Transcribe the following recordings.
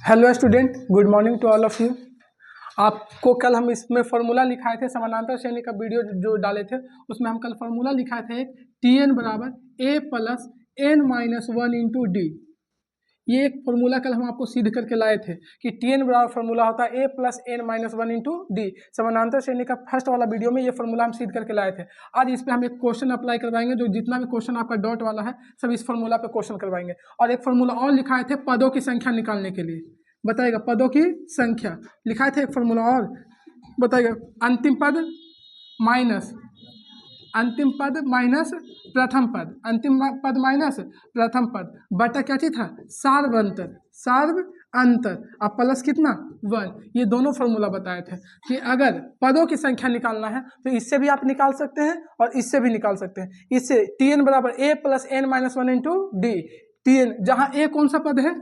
Hello student, good morning to all of you. आपको कल हम इसमें फार्मूला लिखाए थे, समानांतर श्रेणी का वीडियो जो डाले थे उसमें हम कल फार्मूला लिखाए थे एक टी एन बराबर A plus N minus one into D. ये एक फार्मूला कल हम आपको सिद्ध करके लाए थे कि टी एन बराबर फार्मूला होता है A plus N minus one into D. समानांतर श्रेणी का फर्स्ट वाला वीडियो में ये फार्मूला हम सिद्ध करके लाए थे। आज इस पर हम एक क्वेश्चन अप्लाई करवाएंगे, जो जितना भी क्वेश्चन आपका डॉट वाला है सब इस फार्मूला पे क्वेश्चन करवाएंगे। और एक फार्मूला और लिखाए थे पदों की संख्या निकालने के लिए। बताइएगा पदों की संख्या लिखाए थे एक फार्मूला और बताइएगा। अंतिम पद माइनस प्रथम पद, अंतिम पद माइनस प्रथम पद बटा क्या चीज था, सार्व अंतर अब प्लस कितना 1। ये दोनों फार्मूला बताए थे कि अगर पदों की संख्या निकालना है तो इससे भी आप निकाल सकते हैं और इससे भी निकाल सकते हैं। इससे टी एन बराबर A plus N minus one into D. T N जहाँ ए कौन सा पद है,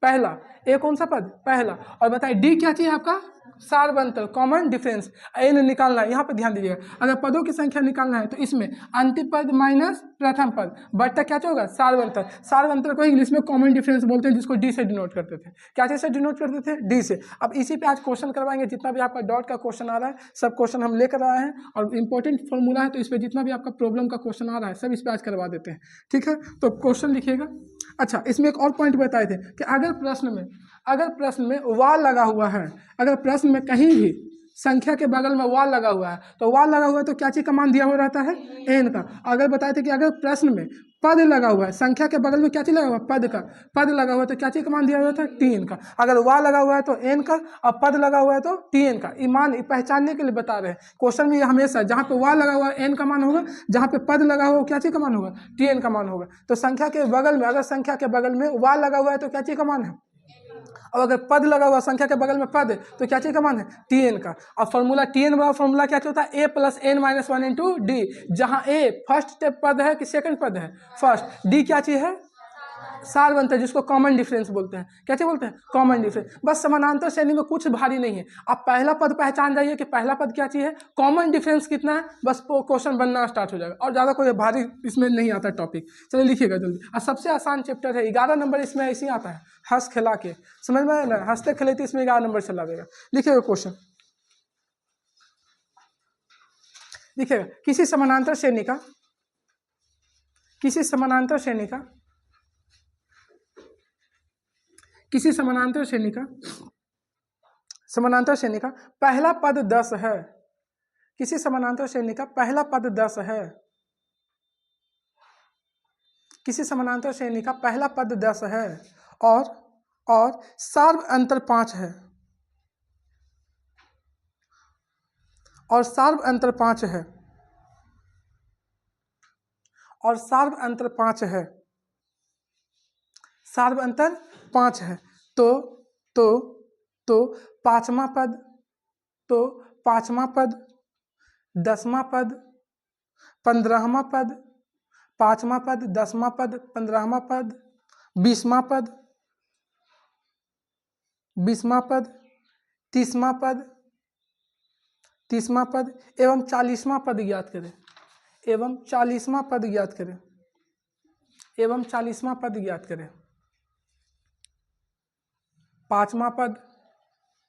पहला। ए कौन सा पद, पहला। और बताइए डी क्या चाहिए आपका, सार्वंतर, कॉमन डिफरेंस। एन निकालना है, यहाँ पे ध्यान दीजिएगा। अगर पदों की संख्या निकालना है तो इसमें अंतिम पद माइनस प्रथम पद बट्टा क्या होगा, सार्वंतर। सार्वंतर को इंग्लिश में कॉमन डिफरेंस बोलते हैं, जिसको डी से डिनोट करते थे। क्या चीज से डिनोट करते थे, डी से। अब इसी पे आज क्वेश्चन करवाएंगे। जितना भी आपका डॉट का क्वेश्चन आ रहा है सब क्वेश्चन हम लेकर आए हैं और इंपॉर्टेंट फॉर्मूला है, तो इस पर जितना भी आपका प्रॉब्लम का क्वेश्चन आ रहा है सब इस पर आज करवा देते हैं। ठीक है, तो क्वेश्चन लिखिएगा। अच्छा, इसमें एक और पॉइंट बताए थे कि अगर प्रश्न में वाल लगा हुआ है, अगर प्रश्न में कहीं भी संख्या के बगल में वाल लगा हुआ है तो वाल लगा हुआ है तो क्या चीज का मान दिया हुआ रहता है, एन का। अगर बताए थे कि अगर प्रश्न में पद लगा हुआ है, संख्या के बगल में क्या चीज लगा हुआ है, पद लगा हुआ है तो क्या चीज का मान दिया हुआ था, टी एन का। अगर वाल लगा हुआ है तो एन का और पद लगा हुआ है तो टी एन का। ये मान पहचानने के लिए बता रहे हैं क्वेश्चन में। हमेशा जहाँ पे वाल लगा हुआ है एन का मान होगा, जहाँ पे पद लगा हुआ क्या चीज का मान होगा, टी एन का मान होगा। तो संख्या के बगल में, अगर संख्या के बगल में वाल लगा हुआ है तो क्या चीज का मान है, और अगर पद लगा हुआ संख्या के बगल में पद है तो क्या चीज का मान है, टी एन का। और फॉर्मूला टी एन बराबर फॉर्मूला क्या होता है, A plus N minus one into D. जहां ए फर्स्ट पद है कि सेकंड पद है, फर्स्ट। डी क्या चीज है, सार्वंतर, जिसको कॉमन डिफरेंस बोलते हैं। क्या चीज बोलते हैं, कॉमन डिफरेंस। बस समानांतर श्रेणी में कुछ भारी नहीं है। आप पहला पद पहचान जाइए कि पहला पद क्या चीज है, कॉमन डिफरेंस कितना है, बस क्वेश्चन बनना स्टार्ट हो जाएगा। और ज्यादा कोई भारी इसमें नहीं आता टॉपिक। चलिए लिखिएगा जल्दी। और सबसे आसान चैप्टर है, 11 नंबर इसमें ऐसे ही आता है, हंस खिला के। समझ में आया ना, हंसते खिलाते इसमें 11 नंबर चला देगा। लिखिएगा क्वेश्चन, लिखिएगा। किसी समानांतर श्रेणी का पहला पद 10 है। किसी समानांतर श्रेणी का पहला पद 10 है। किसी समानांतर श्रेणी का पहला पद 10 है और सार्व अंतर 5 है। और सार्व अंतर 5 है। और सार्व अंतर 5 है। सार्व अंतर 5 है। तो पांचवा पद, दसवां पद, 15वां पद, पांचवा पद, 10वां पद, 15वां पद, 20वां पद, 30वां पद एवं 40वां पद ज्ञात करें। एवं 40वां पद ज्ञात करें। पांचवा पद,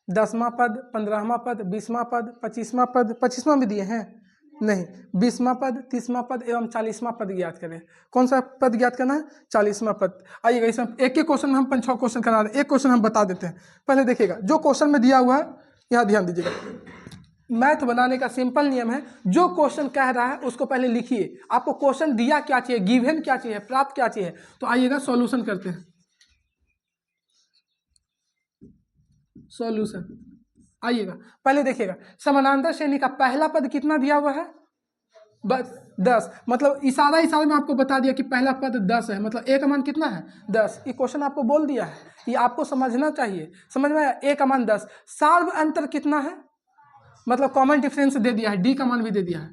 10वां पद, 15वां पद, 20वां पद, 25वां पद, 25वां भी दिए हैं नहीं, 20वां पद, 30वां पद एवं 40वां पद ज्ञात करें। कौन सा पद ज्ञात करना है, 40वां पद। आइएगा, इसमें एक एक क्वेश्चन में हम 5-6 क्वेश्चन करा रहे हैं। एक क्वेश्चन हम बता देते हैं। पहले देखिएगा, जो क्वेश्चन में दिया हुआ है यहाँ ध्यान दीजिएगा। मैथ बनाने का सिंपल नियम है, जो क्वेश्चन कह रहा है उसको पहले लिखिए। आपको क्वेश्चन दिया क्या चाहिए, गिवन क्या चाहिए, प्राप्त क्या चाहिए। तो आइएगा सॉल्यूशन करते हैं। सॉल्यूशन, आइएगा पहले देखिएगा। समानांतर श्रेणी का पहला पद कितना दिया हुआ है, बस 10। मतलब इशारा में आपको बता दिया कि पहला पद 10 है, मतलब ए का मान कितना है, 10। ये क्वेश्चन आपको बोल दिया है, ये आपको समझना चाहिए। समझ में आया, ए का मान 10। सार्व अंतर कितना है, मतलब कॉमन डिफरेंस दे दिया है, डी का मान भी दे दिया है।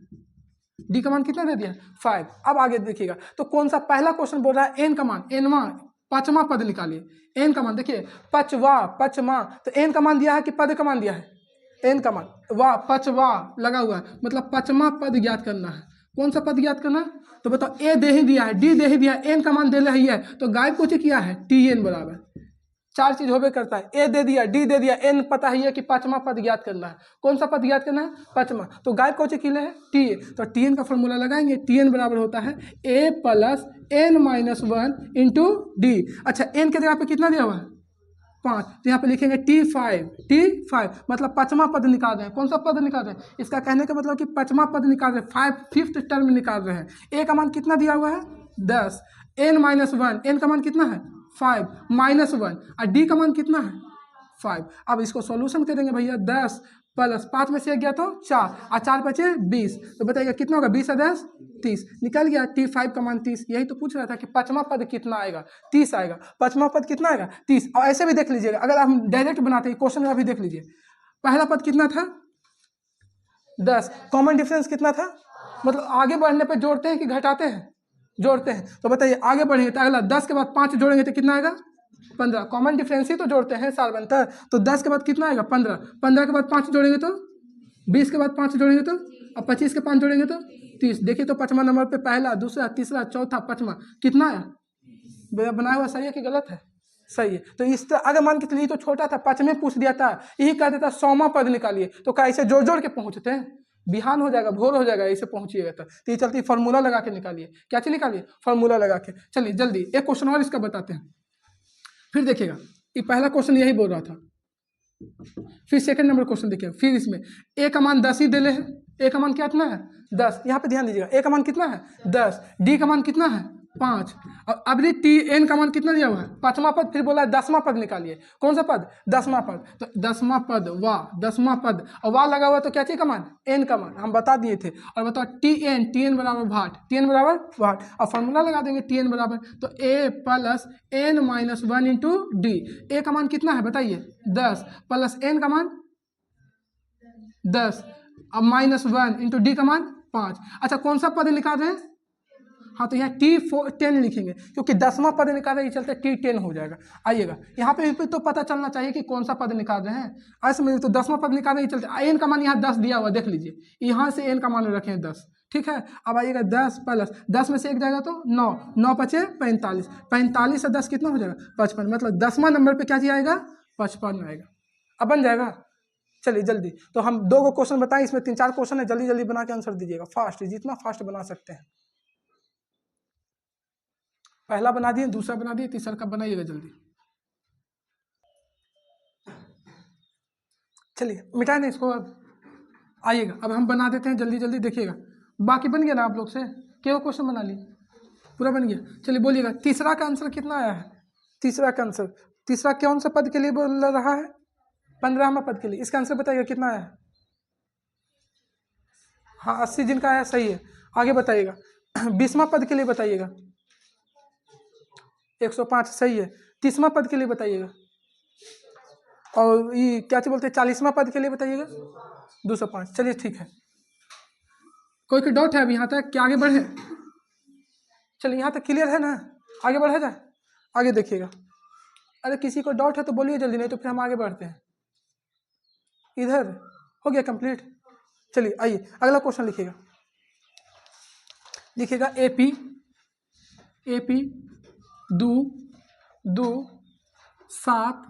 डी का मान कितना दे दिया है, 5। अब आगे देखिएगा, तो कौन सा पहला क्वेश्चन बोल रहा है, एन का मान, एनवा पांचवा पद निकालिए। एन का मान देखिए, पचवा, तो एन का मान दिया है कि पद का मान दिया है, एन का मान। पचवा लगा हुआ है, मतलब 5वां पद ज्ञात करना है। कौन सा पद ज्ञात करना है, तो बताओ। ए दे ही दिया है, डी दे ही दिया है, एन का मान दे रही है, तो गायब कुछ किया है, टी एन बराबर चार चीज होबे करता है, ए दे दिया, डी दे दिया, एन पता ही है कि पांचवा पद ज्ञात करना है। कौन सा पद ज्ञात करना है? पांचवा। तो गायब कौन से किले है? T A. तो टी एन का फॉर्मूला लगाएंगे, टी एन बराबर होता है A plus N minus one into D. अच्छा एन के जगह पे कितना दिया हुआ है? 5। तो यहाँ पे लिखेंगे T5 मतलब पांचवा पद निकाल रहे हैं। कौन सा पद निकाल रहे हैं? इसका कहने का मतलब कि पांचवा पद निकाल रहे हैं, फिफ्थ टर्म निकाल रहे हैं। ए का मान कितना दिया हुआ है? 10, एन माइनस वन, एन का मान कितना है? 5 माइनस वन, और डी का मान कितना है? 5। अब इसको सॉल्यूशन करेंगे भैया, 10 प्लस 5 में से एक गया तो 4, और 4 बचे 20। तो बताइएगा कितना होगा? 20 और 10 30, निकल गया T5 का मान 30। यही तो पूछ रहा था कि पांचवा पद कितना आएगा? 30 आएगा। पांचवा पद कितना आएगा? 30। और ऐसे भी देख लीजिएगा, अगर हम डायरेक्ट बनाते हैं क्वेश्चन में, भी देख लीजिए पहला पद कितना था? 10, कॉमन डिफरेंस कितना था? मतलब आगे बढ़ने पर जोड़ते हैं कि घटाते हैं? जोड़ते हैं। तो बताइए आगे बढ़ेंगे तो अगला 10 के बाद 5 जोड़ेंगे तो कितना आएगा? 15। कॉमन डिफरेंस ही तो जोड़ते हैं सारवंतर। तो 10 के बाद कितना आएगा? 15। 15 के बाद 5 जोड़ेंगे तो 20 के बाद 5 जोड़ेंगे तो, अब 25 के 5 जोड़ेंगे तो 30। देखिए तो पांचवा नंबर पे पहला, दूसरा, तीसरा, चौथा, पांचवा कितना आया? बनाया हुआ सही है कि गलत है? सही है। तो इस तरह अगर मान के चलिए तो छोटा था, पांचवें पूछ दिया था, यही कह देता 100वां पद निकालिए, तो क्या ऐसे जोड़ जोड़ के पहुंचते हैं? बिहान हो जाएगा, भोर हो जाएगा, ऐसे पहुंचिएगा। तो ये चलती फॉर्मूला लगा के निकालिए। क्या चीज निकालिए? फॉर्मूला लगा के। चलिए जल्दी एक क्वेश्चन और इसका बताते हैं, फिर देखिएगा। ये पहला क्वेश्चन यही बोल रहा था, फिर सेकंड नंबर क्वेश्चन देखिए। फिर इसमें ए का मान 10 ही दे ले है। ए का मान कितना है? 10। यहाँ पे ध्यान दीजिएगा, ए का मान कितना है? 10। डी का मान कितना है? 5। और अब टी एन का मान कितना दिया हुआ है? पांचवा पद। फिर बोला है 10वां पद निकालिए। कौन सा पद? 10वां पद। तो 10वां पद, वाह, 10वां पद, और वाह लगा हुआ तो क्या चीज का मान? एन का मान हम बता दिए थे। और बताओ टी एन बराबर भाट, टी एन बराबर भाट, और फॉर्मूला लगा देंगे टी एन बराबर, तो A plus N minus one into D. A का मान कितना है बताइए? 10 प्लस एन का मान 10, अब माइनस वन इंटू डी का मान 5। अच्छा कौन सा पद निकाल रहे हैं? हाँ तो यहाँ T10 लिखेंगे, क्योंकि 10वां पद निकाल रहे हैं, चलते T10 हो जाएगा। आइएगा यहाँ पे भी तो पता चलना चाहिए कि कौन सा पद निकाल रहे हैं। ऐसे में तो 10वां पद निकाल रहे हैं, चलते एन का मान यहाँ 10 दिया हुआ, देख लीजिए, यहाँ से एन का मान रखें 10। ठीक है। अब आइएगा 10 प्लस 10 में से एक जाएगा तो 9, 9 बचे 45, 45 से 10 कितना हो जाएगा? 55। मतलब 10वां नंबर पे क्या चीज आएगा? 55 आएगा। अब बन जाएगा। चलिए जल्दी, तो हम 2 क्वेश्चन बताएं, इसमें 3-4 क्वेश्चन है, जल्दी जल्दी बना के आंसर दीजिएगा, फास्ट, जितना फास्ट बना सकते हैं। पहला बना दिए, दूसरा बना दिए, तीसरा का बनाइएगा जल्दी। चलिए मिटाए ना इसको। अब आइएगा, अब हम बना देते हैं, जल्दी जल्दी देखिएगा। बाकी बन गया ना आप लोग से? केवल क्वेश्चन बना लिए, पूरा बन गया। चलिए बोलिएगा तीसरा का आंसर कितना आया है? तीसरा का आंसर, तीसरा कौन सा पद के लिए बोल रहा है? 15वां पद के लिए। इसका आंसर बताइएगा कितना आया है? हाँ 80 जिनका आया सही है। आगे बताइएगा 20वां पद के लिए बताइएगा। 105 सही है। 30वां पद के लिए बताइएगा। और ये क्या बोलते हैं 40वां पद के लिए बताइएगा। 205। चलिए ठीक है। कोई डाउट है अभी यहाँ तक? क्या आगे बढ़े? चलिए यहाँ तक क्लियर है ना? आगे बढ़ा जाए? आगे देखिएगा। अरे किसी को डाउट है तो बोलिए जल्दी, नहीं तो फिर हम आगे बढ़ते हैं। इधर हो गया कंप्लीट। चलिए आइए अगला क्वेश्चन लिखिएगा। लिखिएगा एपी 2 2 7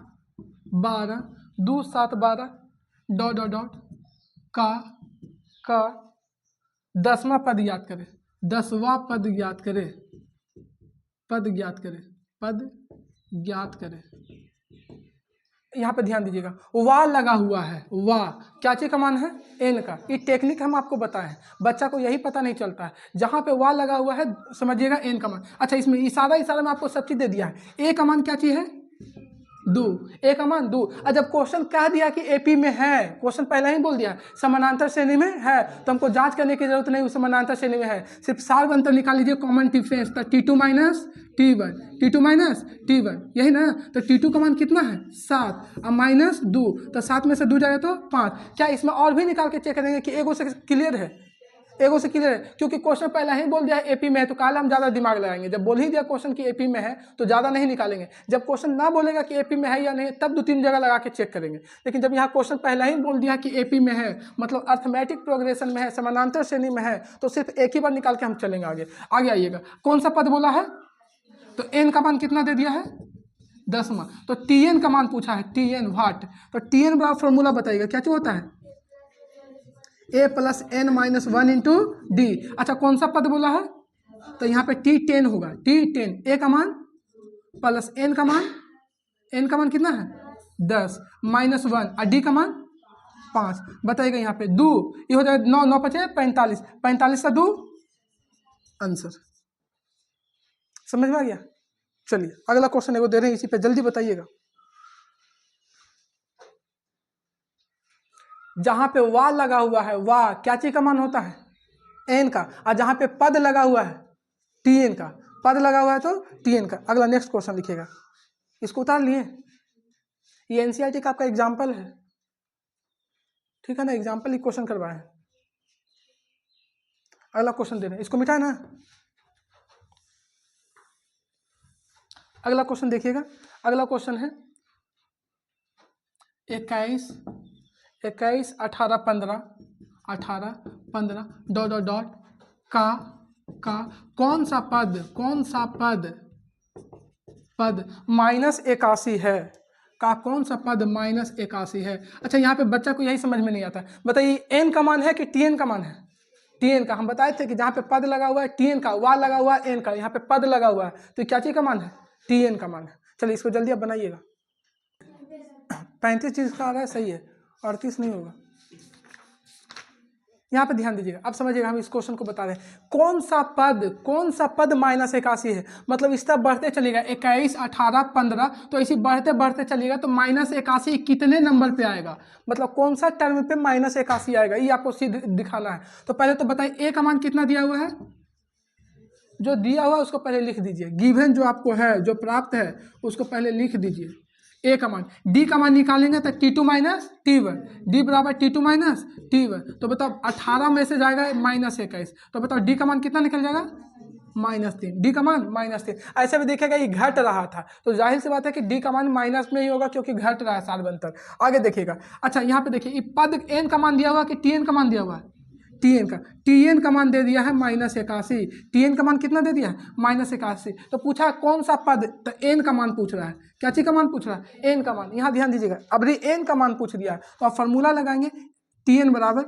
12 2 7 12 डॉट डॉट डॉट का 10वां पद ज्ञात करें। 10वां पद ज्ञात करें। पद ज्ञात करें। पद ज्ञात करें। यहाँ पे ध्यान दीजिएगा, वाह लगा हुआ है। वाह क्या चीज का मान है? एन का। ये टेक्निक हम आपको बताएं, बच्चा को यही पता नहीं चलता है। जहाँ पे वाह लगा हुआ है समझिएगा एन का मान। अच्छा इसमें इशारा में आपको सब चीज दे दिया है। ए का मान क्या चीज है? 2। ए का मान 2। और जब क्वेश्चन कह दिया कि एपी में है, क्वेश्चन पहले ही बोल दिया समानांतर श्रेणी में है, तो हमको जांच करने की जरूरत नहीं, समानांतर श्रेणी में है। सिर्फ सार अंतर निकाल लीजिए, कॉमन डिफरेंस, तो T2 minus T1, T2 minus T1, यही ना? तो T2 का मान कितना है? 7, और माइनस 2, तो 7 में से 2 जाएगा तो 5। क्या इसमें और भी निकाल के चेक करेंगे कि एगो से क्लियर है? एगो से क्लियर है, क्योंकि क्वेश्चन पहले ही बोल दिया है एपी में है, तो काल हम ज़्यादा दिमाग लगाएंगे। जब बोल ही दिया क्वेश्चन की एपी में है तो ज़्यादा नहीं निकालेंगे। जब क्वेश्चन ना बोलेगा कि एपी में है या नहीं, तब 2-3 जगह लगा के चेक करेंगे। लेकिन जब यहाँ क्वेश्चन पहले ही बोल दिया कि एपी में है, मतलब अर्थमेटिक प्रोग्रेशन में है, समानांतर श्रेणी में है, तो सिर्फ एक ही बार निकाल के हम चलेंगे आगे। आगे आइएगा, कौन सा पद बोला है? तो एन का मान कितना दे दिया है? 10वां। तो टी एन का मान पूछा है, टी एन वाट। तो टी एन बराबर फॉर्मूला बताइएगा क्या जो होता है, A plus N minus one into D. अच्छा कौन सा पद बोला है, तो यहाँ पे T10 होगा, T10 ए का मान प्लस एन का मान, एन का मान कितना है 10 माइनस वन और डी का मान 5। बताइएगा यहाँ पे दो, ये हो जाएगा 9 9 5 45, 45 का 2 आंसर। समझ में आ गया। चलिए अगला क्वेश्चन एगो दे रहे हैं, इसी पे जल्दी बताइएगा। जहां पे वाह लगा हुआ है, वाह क्या चीज का मान होता है, एन का, और जहां पे पद लगा हुआ है टी एन का, पद लगा हुआ है तो टी एन का। अगला नेक्स्ट क्वेश्चन लिखिएगा, इसको उतार लिए, ये एनसीईआरटी का आपका एग्जाम्पल है, ठीक है ना, एग्जाम्पल ही क्वेश्चन करवाए हैं। अगला क्वेश्चन दे रहे हैं, इसको मिटाए ना। अगला क्वेश्चन देखिएगा, अगला क्वेश्चन है 21 18 15 18 15 डॉट डॉट डॉट का कौन सा पद -81 है, का कौन सा पद -81 है। अच्छा यहाँ पे बच्चा को यही समझ में नहीं आता, बताइए एन का मान है कि टी एन का मान है, टी एन का। हम बताए थे कि जहाँ पे पद लगा हुआ है टी एन का, वाह लगा हुआ है एन का, यहाँ पे पद लगा हुआ है तो क्या चीज़ का मान है, टी एन का मान है। चलिए इसको जल्दी आप बनाइएगा। 35 चीज़ का आ रहा है, सही है, 38 नहीं होगा। यहाँ पे ध्यान दीजिएगा, अब समझिएगा, हम इस क्वेश्चन को बता रहे हैं कौन सा पद -81 है। मतलब इस तरह बढ़ते चलेगा 21 18 15, तो ऐसे बढ़ते बढ़ते चलेगा तो -81 कितने नंबर पे आएगा, मतलब कौन सा टर्म पे -81 आएगा, ये आपको सीधे दिखाना है। तो पहले तो बताइए ए का मान कितना दिया हुआ है, जो दिया हुआ है उसको पहले लिख दीजिए, गिवन जो आपको है, जो प्राप्त है उसको पहले लिख दीजिए। ए का मान, डी का मान निकालेंगे तो T2 माइनस T1, डी बराबर T2 माइनस T1। तो बताओ 18 में से जाएगा -21, तो बताओ डी का मान कितना निकल जाएगा -3, डी का मान -3। ऐसे भी देखिएगा ये घट रहा था तो जाहिर सी बात है कि डी का मान माइनस में ही होगा क्योंकि घट रहा है सार्वंतर। आगे देखिएगा, अच्छा यहाँ पे देखिए पद एन का मान दिया हुआ कि टी एन का मान दिया हुआ है, टी एन का मान दे दिया है -81, टी एन का मान कितना दे दिया है -81। तो पूछा कौन सा पद, तो एन का मान पूछ रहा है, क्या चीज का मान पूछ रहा है, एन का मान। यहाँ ध्यान दीजिएगा, अब एन का मान पूछ दिया तो आप फॉर्मूला लगाएंगे, टी एन बराबर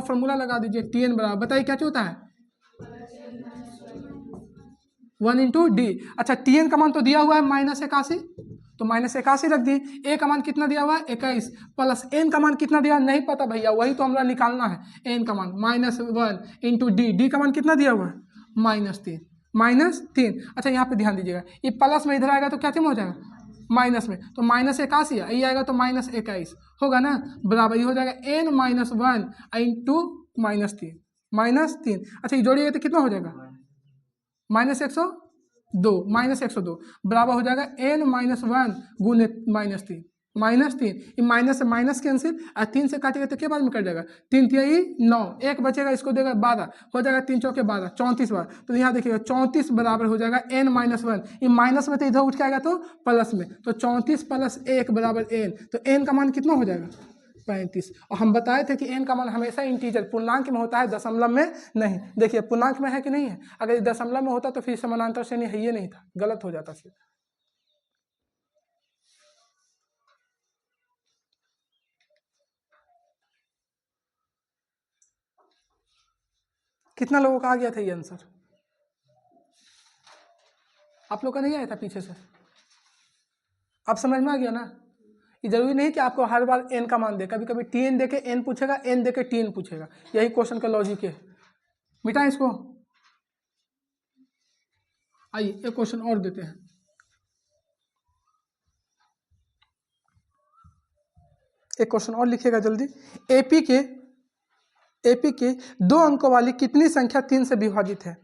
फॉर्मूला लगा दीजिए, टी एन बराबर बताइए क्या होता है 1 इंटू डी। अच्छा टी एन का मान तो दिया हुआ है -81, तो -81 रख दिए। ए का मान कितना दिया हुआ है 21, प्लस एन का मान कितना दिया नहीं पता भैया, वही तो हमारा निकालना है। एन का मान -1 इंटू डी का मान कितना दिया हुआ है -3। अच्छा यहाँ पे ध्यान दीजिएगा, ये प्लस में इधर आएगा तो क्या चीज हो जाएगा माइनस में, तो -81 ये आएगा तो -21 होगा ना, बराबर ये हो जाएगा n -1 इंटू -3। अच्छा ये जोड़िएगा तो कितना हो जाएगा -102 बराबर हो जाएगा n-1 गुने -3 ये माइनस से माइनस कैंसिल, और 3 से काटेगा तो क्या बाद में कट जाएगा, 3 3 9, एक बचेगा, इसको देगा 12, हो जाएगा 3 चौके 12 34 बार। तो यहाँ देखिएगा 34 बराबर हो जाएगा n-1, ये माइनस में तो इधर उठ के आएगा तो प्लस में, तो 34 + 1 बराबर n, तो n का मान कितना हो जाएगा 35। और हम बताए थे कि n का मान हमेशा इंटीजर पूर्णांक में होता है, दशमलव में नहीं। देखिए पूर्णांक में है कि नहीं है, अगर दशमलव में होता तो फिर समानांतर श्रेणी है, ये नहीं था, गलत हो जाता फिर। कितना लोगों का आ गया था ये आंसर, आप लोग का नहीं आया था पीछे से, अब समझ में आ गया ना। ये जरूरी नहीं कि आपको हर बार n का मान दे, कभी कभी टी एन दे के n पूछेगा, n दे के टी एन पूछेगा, यही क्वेश्चन का लॉजिक है। मिटाएं इसको, आइए एक क्वेश्चन और देते हैं। एक क्वेश्चन और लिखिएगा जल्दी, एपी के 2 अंकों वाली कितनी संख्या 3 से विभाजित है,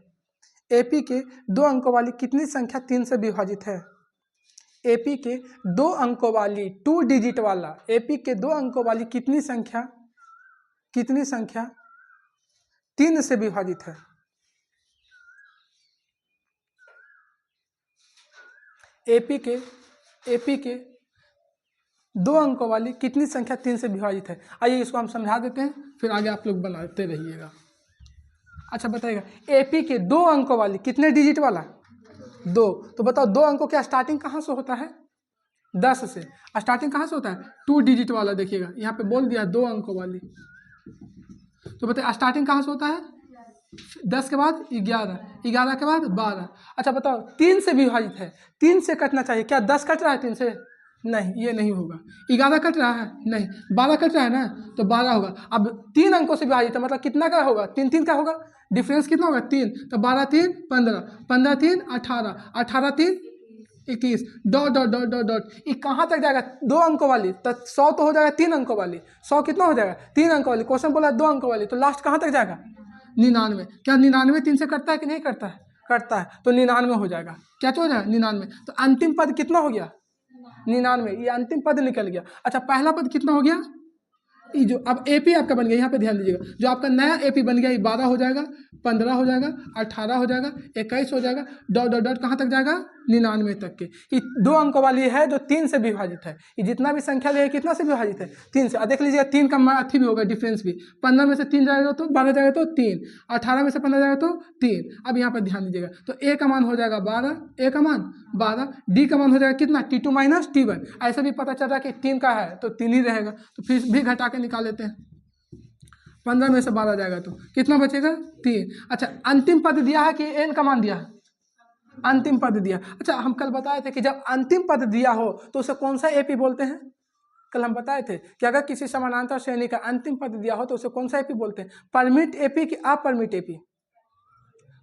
एपी के 2 अंकों वाली कितनी संख्या 3 से विभाजित है। एपी के 2 अंकों वाली 2 डिजिट वाला, एपी के 2 अंकों वाली कितनी संख्या 3 से विभाजित है। एपी के 2 अंकों वाली कितनी संख्या 3 से विभाजित है। आइए इसको हम समझा देते हैं, फिर आगे आप लोग बनाते रहिएगा। अच्छा बताइएगा, एपी के 2 अंकों वाली कितने डिजिट वाला 2, तो बताओ 2 अंकों का स्टार्टिंग कहाँ से होता है 10 से। स्टार्टिंग कहाँ से होता है? 2 डिजिट वाला। देखिएगा यहाँ पे बोल दिया 2 अंकों वाली, तो बताइए स्टार्टिंग कहाँ से होता है? 10 के बाद 11, 11 के बाद 12। अच्छा बताओ 3 से विभाजित है, 3 से कटना चाहिए, क्या 10 कट रहा है 3 से? नहीं, ये नहीं होगा। 11 कट रहा है? नहीं। 12 कट रहा है ना, तो 12 होगा। अब 3 अंकों से विभाजित है, मतलब कितना का होगा? 3 3 का होगा, डिफरेंस कितना होगा? 3। तो 12 3 15, 15 3 18, 18 3 21, dot dot dot dot dot. ये कहाँ तक जाएगा? 2 अंकों वाली, तो 100 तो हो जाएगा 3 अंकों वाली। 100 कितना हो जाएगा? 3 अंकों वाली। क्वेश्चन बोला 2 अंकों वाली, तो लास्ट कहाँ तक जाएगा? 99। क्या 99 3 से कटता है कि नहीं करता है? करता है, तो 99 हो जाएगा। क्या हो जाएगा? 99। तो अंतिम पद कितना हो गया? 99। ये अंतिम पद निकल गया। अच्छा पहला पद कितना हो गया? ये जो अब एपी आपका बन गया, यहाँ पे ध्यान दीजिएगा, जो आपका नया एपी बन गया, ये 12 हो जाएगा, 15 हो जाएगा, 18 हो जाएगा, 21 हो जाएगा, डॉट डॉट डॉट कहाँ तक जाएगा? 99 तक के। ये 2 अंकों वाली है जो 3 से विभाजित है। ये जितना भी संख्या है कितना से विभाजित है? 3 से। देख लीजिए 3 का अथी भी होगा, डिफरेंस भी। 15 में से 3 जाएगा तो 12 जाएगा तो 3, 18 में से 15 जाएगा तो 3। अब यहाँ पर ध्यान दीजिएगा, तो ए का मान हो जाएगा 12, ए का मान 12, डी का मान हो जाएगा कितना? T2 minus T1। ऐसे भी पता चल रहा है कि 3 का है तो 3 ही रहेगा, तो फिर भी घटा के निकाल लेते हैं। 15 में से 12 जाएगा तो कितना बचेगा? 3। अच्छा अंतिम पद दिया है कि एन का मान दिया है? अंतिम पद दिया। अच्छा हम कल बताए थे कि जब अंतिम पद दिया हो तो उसे कौन सा एपी बोलते हैं? कल हम बताए थे कि अगर किसी समानांतर श्रेणी का अंतिम पद दिया हो तो उसे कौन सा एपी बोलते हैं? परमिट एपी कि अपरमिट एपी?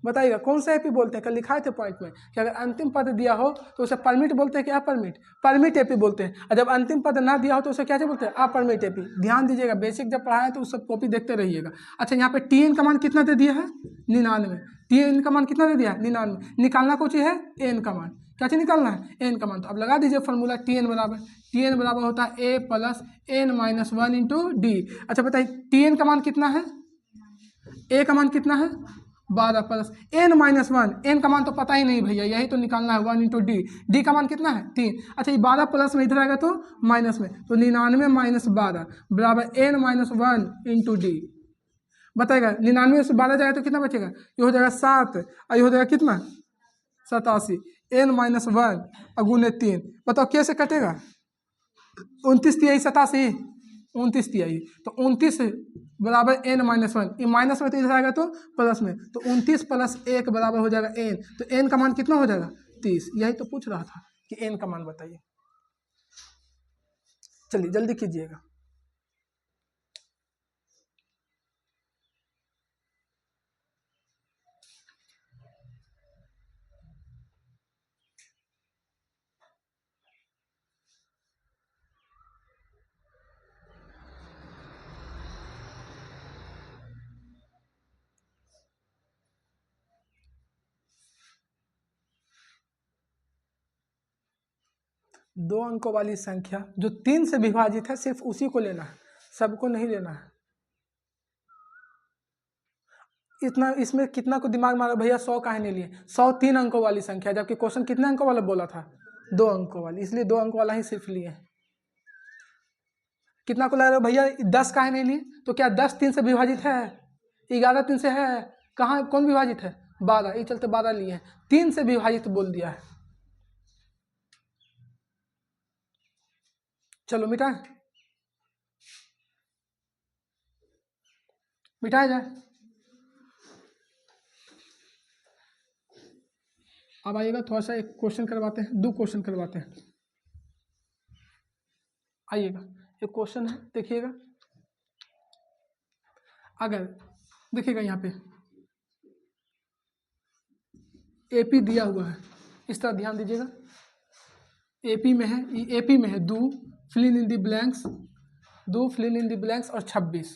बताइएगा कौन सा एपी बोलते हैं? कल लिखाए थे पॉइंट में कि अगर अंतिम पद दिया हो तो उसे परमिट बोलते हैं कि अपरमिट? परमिट एपी बोलते हैं। और जब अंतिम पद ना दिया हो तो उसे क्या बोलते हैं? अपरमिट एपी। ध्यान दीजिएगा, बेसिक जब पढ़ाए तो उस सब कॉपी देखते रहिएगा। अच्छा यहाँ पे टी एन का मान कितना दे दिया है? 99। टी एन का मान कितना दे दिया है? 99। निकालना कुछ है एन का मान। क्या चीज निकालना है? एन का मान। तो अब लगा दीजिए फॉर्मूला, टी एन बराबर होता है A plus N minus 1 into D. अच्छा बताइए टी एन का मान कितना है? ए का मान कितना है? 12 प्लस एन माइनस 1। एन का मान तो पता ही नहीं भैया, यही तो निकालना है 1 इंटू डी। डी का मान कितना है? 3। अच्छा ये 12 प्लस में इधर आएगा तो माइनस में, तो 99 माइनस 12 बराबर एन माइनस 1 इंटू डी। बताएगा 99 से 12 जाएगा तो कितना बचेगा? ये हो जाएगा 7, और ये हो जाएगा कितना? 87। एन माइनस 1 अगुने 3। बताओ कैसे कटेगा? 29 तिहाई 87, 29 तिहाई, तो 29 बराबर एन माइनस 1। ये माइनस में तो इधर आएगा तो प्लस में, तो 29 प्लस 1 बराबर हो जाएगा एन। तो एन का मान कितना हो जाएगा? 30। यही तो पूछ रहा था कि एन का मान बताइए। चलिए जल्दी कीजिएगा। दो अंकों वाली संख्या जो 3 से विभाजित है सिर्फ उसी को लेना है, सबको नहीं लेना है। इतना इसमें कितना को दिमाग मारो भैया, 100 काहे नहीं लिए? 100 3 अंकों वाली संख्या, जबकि क्वेश्चन कितने अंकों वाला बोला था? 2 अंकों वाली, इसलिए 2 अंकों वाला ही सिर्फ लिए। कितना को लगा रहे हो भैया? 10 काहे नहीं लिए? तो क्या 10 3 से विभाजित है? 11 3 से है? कहाँ कौन विभाजित है? 12। ये चलते 12 लिए हैं। 3 से विभाजित बोल दिया है। चलो मिटाए, मिटाया जाए। अब आइएगा थोड़ा सा एक क्वेश्चन करवाते हैं, 2 क्वेश्चन करवाते हैं। आइएगा एक क्वेश्चन है, देखिएगा। अगर देखिएगा यहाँ पे एपी दिया हुआ है, इस तरह ध्यान दीजिएगा। एपी में है, ये एपी में है 2 fill in the blanks, 2 fill in the blanks और 26।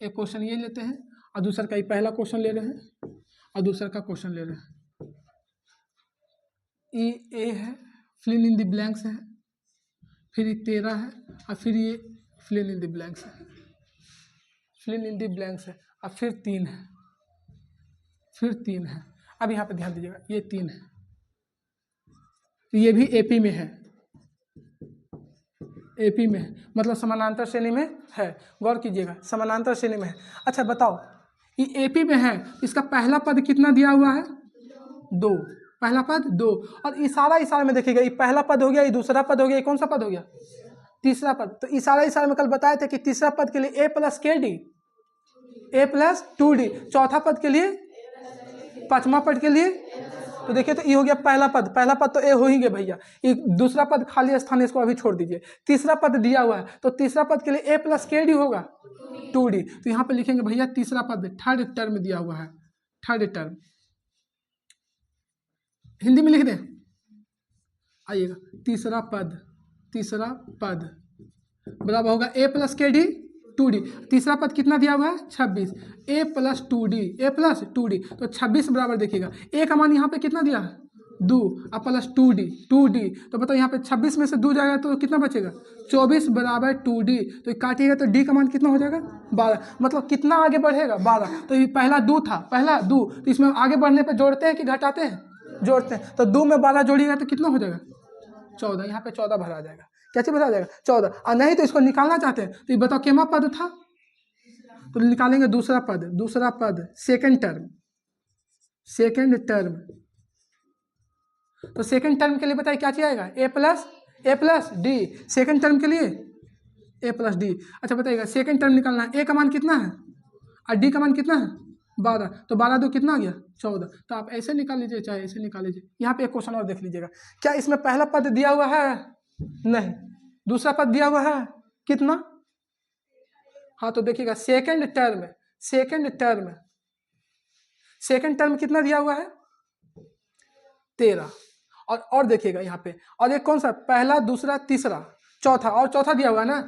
एक क्वेश्चन ये लेते हैं, और दूसरा का ये पहला क्वेश्चन ले रहे हैं, और दूसरा का क्वेश्चन ले रहे हैं। ये ए है, फिल इन द ब्लैंक्स है, फिर ये 13 है, और फिर ये फिल इन द ब्लैंक्स है, फिल इन द ब्लैंक्स है, और फिर 3 है, फिर 3 है। अब यहाँ पे ध्यान दीजिएगा, ये 3 है, ये भी एपी में है, एपी में है, मतलब समानांतर श्रेणी में है। गौर कीजिएगा, समानांतर श्रेणी में है। अच्छा बताओ, ये एपी में है, इसका पहला पद कितना दिया हुआ है? 2। पहला पद 2, और इशारा इशारा में देखिएगा, ये पहला पद हो गया, ये दूसरा पद हो गया, ये कौन सा पद हो गया? तीसरा पद। तो इशारा इशारा में कल बताए थे कि तीसरा पद के लिए a प्लस के डी, a प्लस 2d, चौथा पद के लिए, पांचवा पद के लिए, तो देखिए तो ये हो गया पहला पद, पहला पद तो ए हो ही गया भैया, ये दूसरा पद खाली स्थान है, इसको अभी छोड़ दीजिए। तीसरा पद दिया हुआ है, तो तीसरा पद के लिए a प्लस के डी होगा 2d, तो यहाँ पे लिखेंगे भैया तीसरा पद, थर्ड टर्म दिया हुआ है, थर्ड टर्म हिंदी में लिख दें, आइएगा तीसरा पद, तीसरा पद बराबर होगा a प्लस के डी 2d, तीसरा पद कितना दिया हुआ है 26, a plus 2d, a plus 2d, तो 26 बराबर देखिएगा a का मान यहाँ पे कितना दिया है 2 और प्लस 2d, 2d, तो बताओ यहाँ पे 26 में से 2 जाएगा तो कितना बचेगा 24 बराबर 2d, तो काटिएगा तो d का मान कितना हो जाएगा 12, मतलब कितना आगे बढ़ेगा 12, तो ये पहला 2 था, पहला 2, तो इसमें आगे बढ़ने पर जोड़ते हैं कि घटाते हैं, जोड़ते हैं, तो 2 में 12 जोड़िएगा तो कितना हो जाएगा 14, यहाँ पे 14 भरा जाएगा, क्या चीज भरा जाएगा 14, और नहीं तो इसको निकालना चाहते हैं तो ये बताओ केमा पद था, तो निकालेंगे दूसरा पद, दूसरा पद सेकंड टर्म, सेकंड टर्म, तो सेकंड टर्म के लिए बताइए क्या चाहिए आएगा a plus D, second term के लिए a प्लस डी। अच्छा बताइएगा सेकंड टर्म निकालना है, a का मान कितना है और d का मान कितना है 12, तो 12 2 कितना आ गया 14, तो आप ऐसे निकाल लीजिए चाहे ऐसे निकाल लीजिए। यहाँ पे एक क्वेश्चन और देख लीजिएगा, क्या इसमें पहला पद दिया हुआ है, नहीं, दूसरा पद दिया हुआ है कितना, हाँ तो देखिएगा second term, second term, second term कितना दिया हुआ है 13, और देखिएगा यहाँ पे, और एक कौन सा पहला दूसरा तीसरा चौथा, और चौथा दिया हुआ है ना,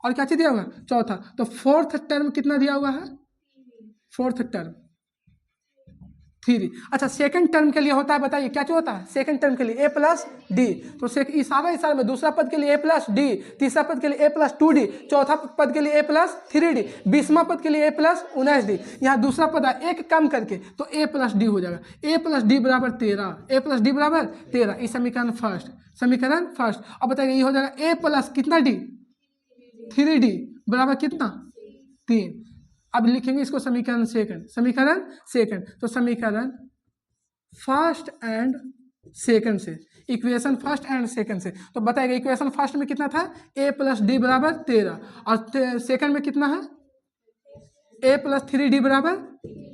और क्या चीज दिया हुआ है चौथा, तो फोर्थ टर्म कितना दिया हुआ है, फोर्थ टर्म 3। अच्छा सेकंड टर्म के लिए होता है, बताइए क्या होता है सेकंड टर्म के लिए a प्लस डी, तो इशारा इशारा में दूसरा पद के लिए a प्लस डी, तीसरा पद के लिए a प्लस 2d, चौथा पद के लिए a प्लस 3d, 20वां पद के लिए a प्लस 19d, यहाँ दूसरा पद है एक कम करके तो a प्लस डी हो जाएगा, a प्लस डी बराबर 13, a प्लस डी बराबर 13, इस समीकरण फर्स्ट, समीकरण फर्स्ट। अब बताइए ये हो जाएगा a प्लस कितना d 3d बराबर कितना 3, अब लिखेंगे इसको समीकरण सेकंड, समीकरण सेकंड, तो समीकरण फर्स्ट एंड सेकंड से, इक्वेशन फर्स्ट एंड सेकंड से, तो बताएगा इक्वेशन फर्स्ट में कितना था a प्लस डी बराबर 13, और सेकंड में कितना है a प्लस 3d बराबर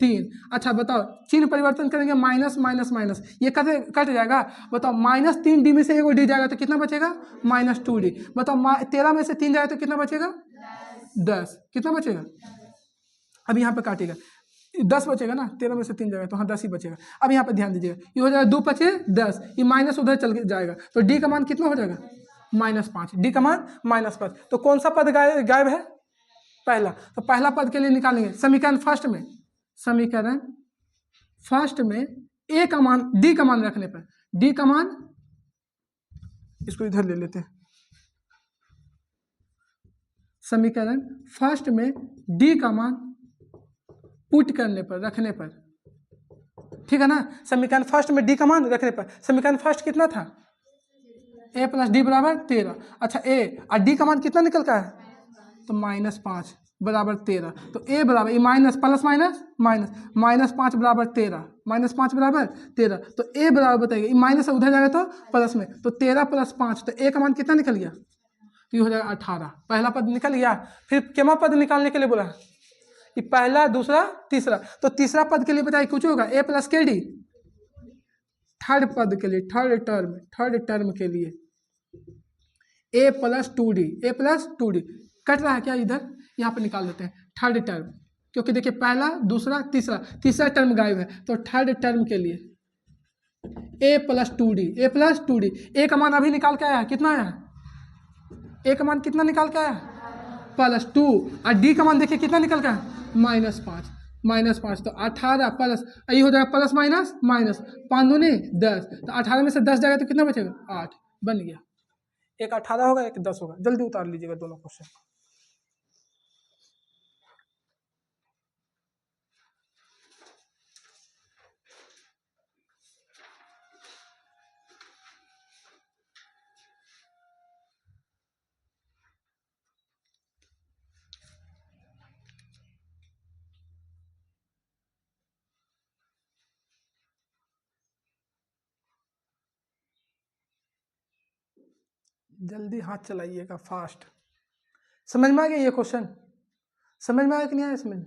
3। अच्छा बताओ चिन्ह परिवर्तन करेंगे, माइनस माइनस माइनस, ये कट जाएगा, बताओ माइनस 3d में से एगो d जाएगा तो कितना बचेगा माइनस 2d, बताओ 13 में से 3 जाएगा तो कितना बचेगा 10, कितना बचेगा, अब यहाँ पे काटेगा 10 बचेगा ना, 13 में से 3 जाएगा तो हाँ 10 ही बचेगा। अब यहाँ पे ध्यान दीजिएगा, ये हो जाएगा 2 पचे 10, ये माइनस उधर चल जाएगा, तो डी का मान कितना हो जाएगा -5, डी का मान -5, तो कौन सा पद गायब है पहला, तो पहला पद के लिए निकालेंगे समीकरण फर्स्ट में, समीकरण फर्स्ट में ए का मान डी का मान रखने पर, डी का मान इसको इधर ले लेते हैं, समीकरण फर्स्ट में डी का मान पुट करने पर, रखने पर, ठीक है ना, समीकरण फर्स्ट में डी का मान रखने पर, समीकरण फर्स्ट कितना था a प्लस डी बराबर 13, अच्छा a और डी का मान कितना निकल का है तो -5 बराबर 13, तो a बराबर ये माइनस प्लस माइनस माइनस -5 बराबर 13, -5 बराबर 13, तो a बराबर बताइए ये माइनस से उधर जाएगा तो प्लस में, तो 13 + 5, तो a का मान कितना निकल गया, तो ये हो जाएगा 18, पहला पद निकल गया। फिर केमा पद निकालने के लिए बोला कि पहला दूसरा तीसरा, तो तीसरा पद के लिए बताइए कुछ होगा a प्लस के डी, थर्ड पद के लिए थर्ड टर्म के लिए a plus 2d, a plus 2d cut रहा है क्या इधर, यहाँ पे निकाल देते हैं थर्ड टर्म, क्योंकि देखिए पहला दूसरा तीसरा, तीसरा टर्म गायब है, तो थर्ड टर्म के लिए a plus 2d, a plus 2d, a का मान अभी निकाल के आया कितना आया, a का मान कितना निकाल के आया +2, और d का मान देखिए कितना निकल का -5, तो 18 प्लस यही हो जाएगा प्लस माइनस माइनस, 5 दूनी 10, तो 18 में से 10 जाएगा तो कितना बचेगा 8, बन गया, एक 18 होगा एक 10 होगा, जल्दी उतार लीजिएगा दोनों क्वेश्चन। जल्दी हाथ चलाइएगा, फास्ट। समझ में आ गया ये क्वेश्चन? समझ में आया कि नहीं आया समझ?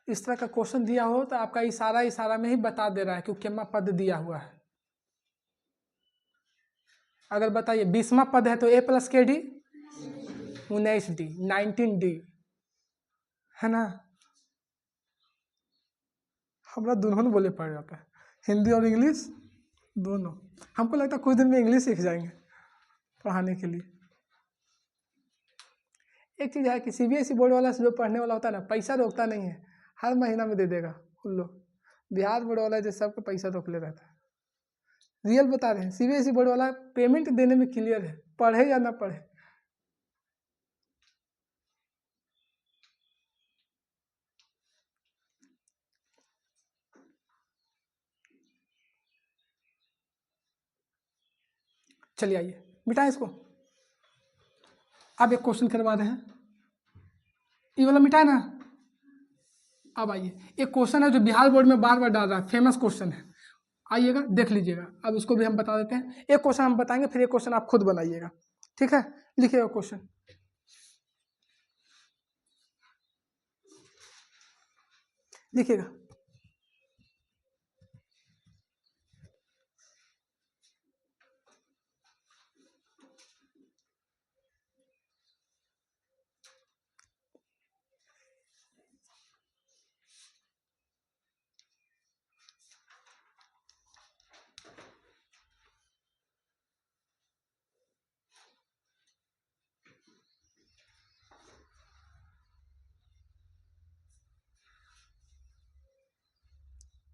इस तरह का क्वेश्चन दिया हो तो आपका इशारा इशारा में ही बता दे रहा है क्योंकि कितना पद दिया हुआ है। अगर बताइए 20वां पद है तो a प्लस के डी 19d 19d है ना। हमारा दोनों बोले पड़ जाता है, हिंदी और इंग्लिश दोनों। हमको लगता है कुछ दिन में इंग्लिश सीख जाएंगे पढ़ाने के लिए। एक चीज़ है कि सीबीएसई बोर्ड वाला से जो पढ़ने वाला होता है ना, पैसा रोकता नहीं है, हर महीना में दे देगा उन लोग। बिहार बोर्ड वाला जो सबको पैसा रोक ले रहता है। रियल बता रहे हैं, सीबीएसई बोर्ड वाला पेमेंट देने में क्लियर है, पढ़े या ना पढ़े। चलिए आइए मिटाएं इसको। अब एक क्वेश्चन करवा रहे हैं, ये वाला मिटाए ना। अब आइए, एक क्वेश्चन है जो बिहार बोर्ड में बार बार डाल रहा है, फेमस क्वेश्चन है, आइएगा देख लीजिएगा। अब उसको भी हम बता देते हैं। एक क्वेश्चन हम बताएंगे, फिर एक क्वेश्चन आप खुद बनाइएगा, ठीक है? लिखिएगा क्वेश्चन, लिखिएगा।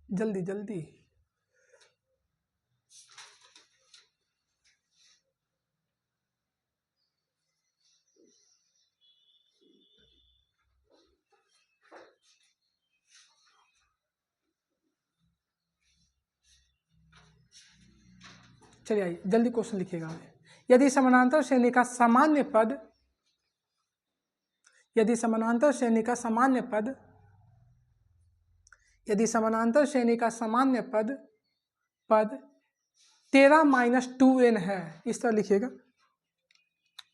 जल्दी जल्दी। चलिए आइए जल्दी क्वेश्चन लिखिएगा। यदि समानांतर श्रेणी का सामान्य पद, यदि समानांतर श्रेणी का सामान्य पद, यदि समानांतर श्रेणी का सामान्य पद पद 13-2n है, इस तरह लिखिएगा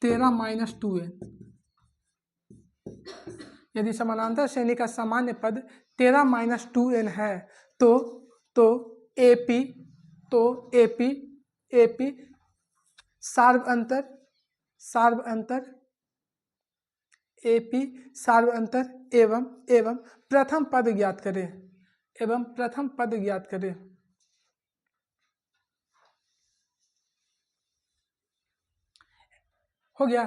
13-2n। यदि समानांतर श्रेणी का सामान्य पद 13-2n है तो AP सार्व अंतर AP सार्व अंतर एवं प्रथम पद ज्ञात करें, एवं प्रथम पद ज्ञात करें। हो गया?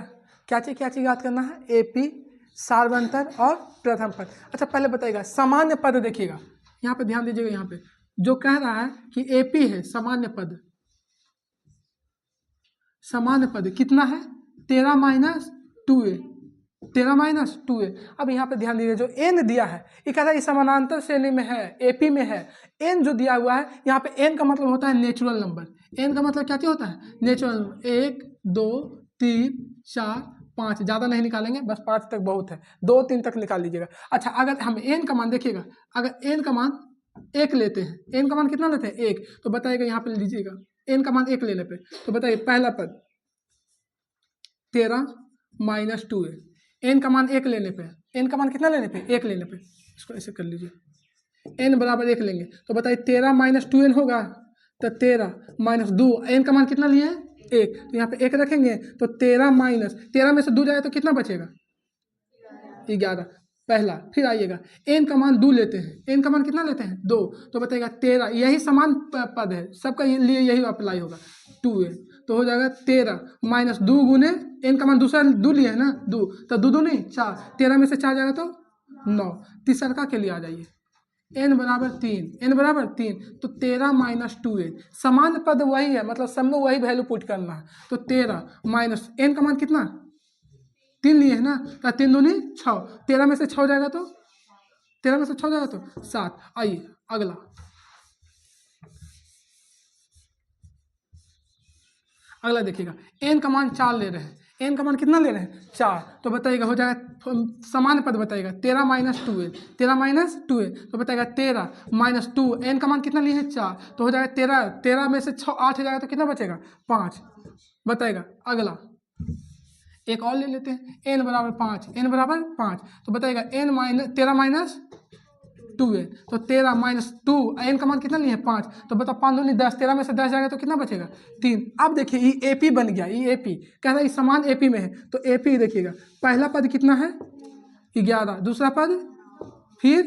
क्या चीज ज्ञात करना है? AP सार्व अंतर और प्रथम पद। अच्छा पहले बताइएगा सामान्य पद, देखिएगा यहाँ पे ध्यान दीजिएगा। यहाँ पे जो कह रहा है कि AP है सामान्य पद, सामान्य पद कितना है? 13-2a, 13-2a। अब यहाँ पे ध्यान दीजिए, जो n दिया है ये कह रहा है समानांतर श्रेणी में है, AP में है। n जो दिया हुआ है यहाँ पे, n का मतलब होता है नेचुरल नंबर। n का मतलब क्या होता है? Natural number. 1 2 3 4 5, ज़्यादा नहीं निकालेंगे, बस 5 तक बहुत है, 2 3 तक निकाल लीजिएगा। अच्छा अगर हम n का मान देखिएगा, अगर n का मान 1 लेते हैं, n का मान कितना लेते हैं? 1, तो बताइएगा यहाँ पे लीजिएगा n का मान 1 लेने पे, तो बताइए पहला पद 13-2a, n का मान 1 लेने पे, n का मान कितना लेने पे? 1 लेने पे। इसको ऐसे कर लीजिए, n बराबर 1 लेंगे तो बताइए 13-2n होगा, तो 13-2, n का मान कितना लिए हैं? 1, तो यहाँ पे 1 रखेंगे तो 13 में से 2 जाएगा तो कितना बचेगा? 11, पहला। फिर आइएगा n का मान 2 लेते हैं, n का मान कितना लेते हैं? 2, तो बताइएगा 13, यही समान पद है, सबका लिए यही अप्लाई होगा, 2a, तो हो जाएगा 13-2 गुने n का मान दूसरा 2 लिए है ना, 2, तो 2 नहीं 4, 13 में से 4 जाएगा तो 9। तीसरा के लिए आ जाइए, n बराबर 3, तो 13-2a, समान पद वही है, मतलब सब में वही वैल्यू पुट करना है। तो 13 माइनस n का मान कितना? 3 लिए है ना, तो 3 दूनी 6, 13 में से 6 जाएगा तो 13 में से 6 जाएगा तो 7। आइए अगला, अगला देखिएगा n का मान 4 ले रहे हैं, n का मान कितना ले रहे हैं 4, तो बताइएगा हो जाएगा सामान्य पद बताइएगा 13 माइनस 2a, 13 माइनस 2a, तो बताएगा 13 माइनस 2, n का मान कितना लिए हैं 4, तो हो जाएगा 13, 13 में से 6 8 हो जाएगा तो कितना बचेगा 5। बताएगा अगला एक और ले लेते हैं n बराबर 5, n बराबर 5, तो बताएगा n माइनस 13 माइनस 2a, तो 13 माइनस 2, n का मान कितना लिए 5, तो बता 5 दूनी 10, 13 में से 10 जाएगा तो कितना बचेगा 3। अब देखिए ये एपी बन गया, ये एपी कह रहा है समान एपी में है, तो एपी देखिएगा पहला पद कितना है 11, दूसरा पद फिर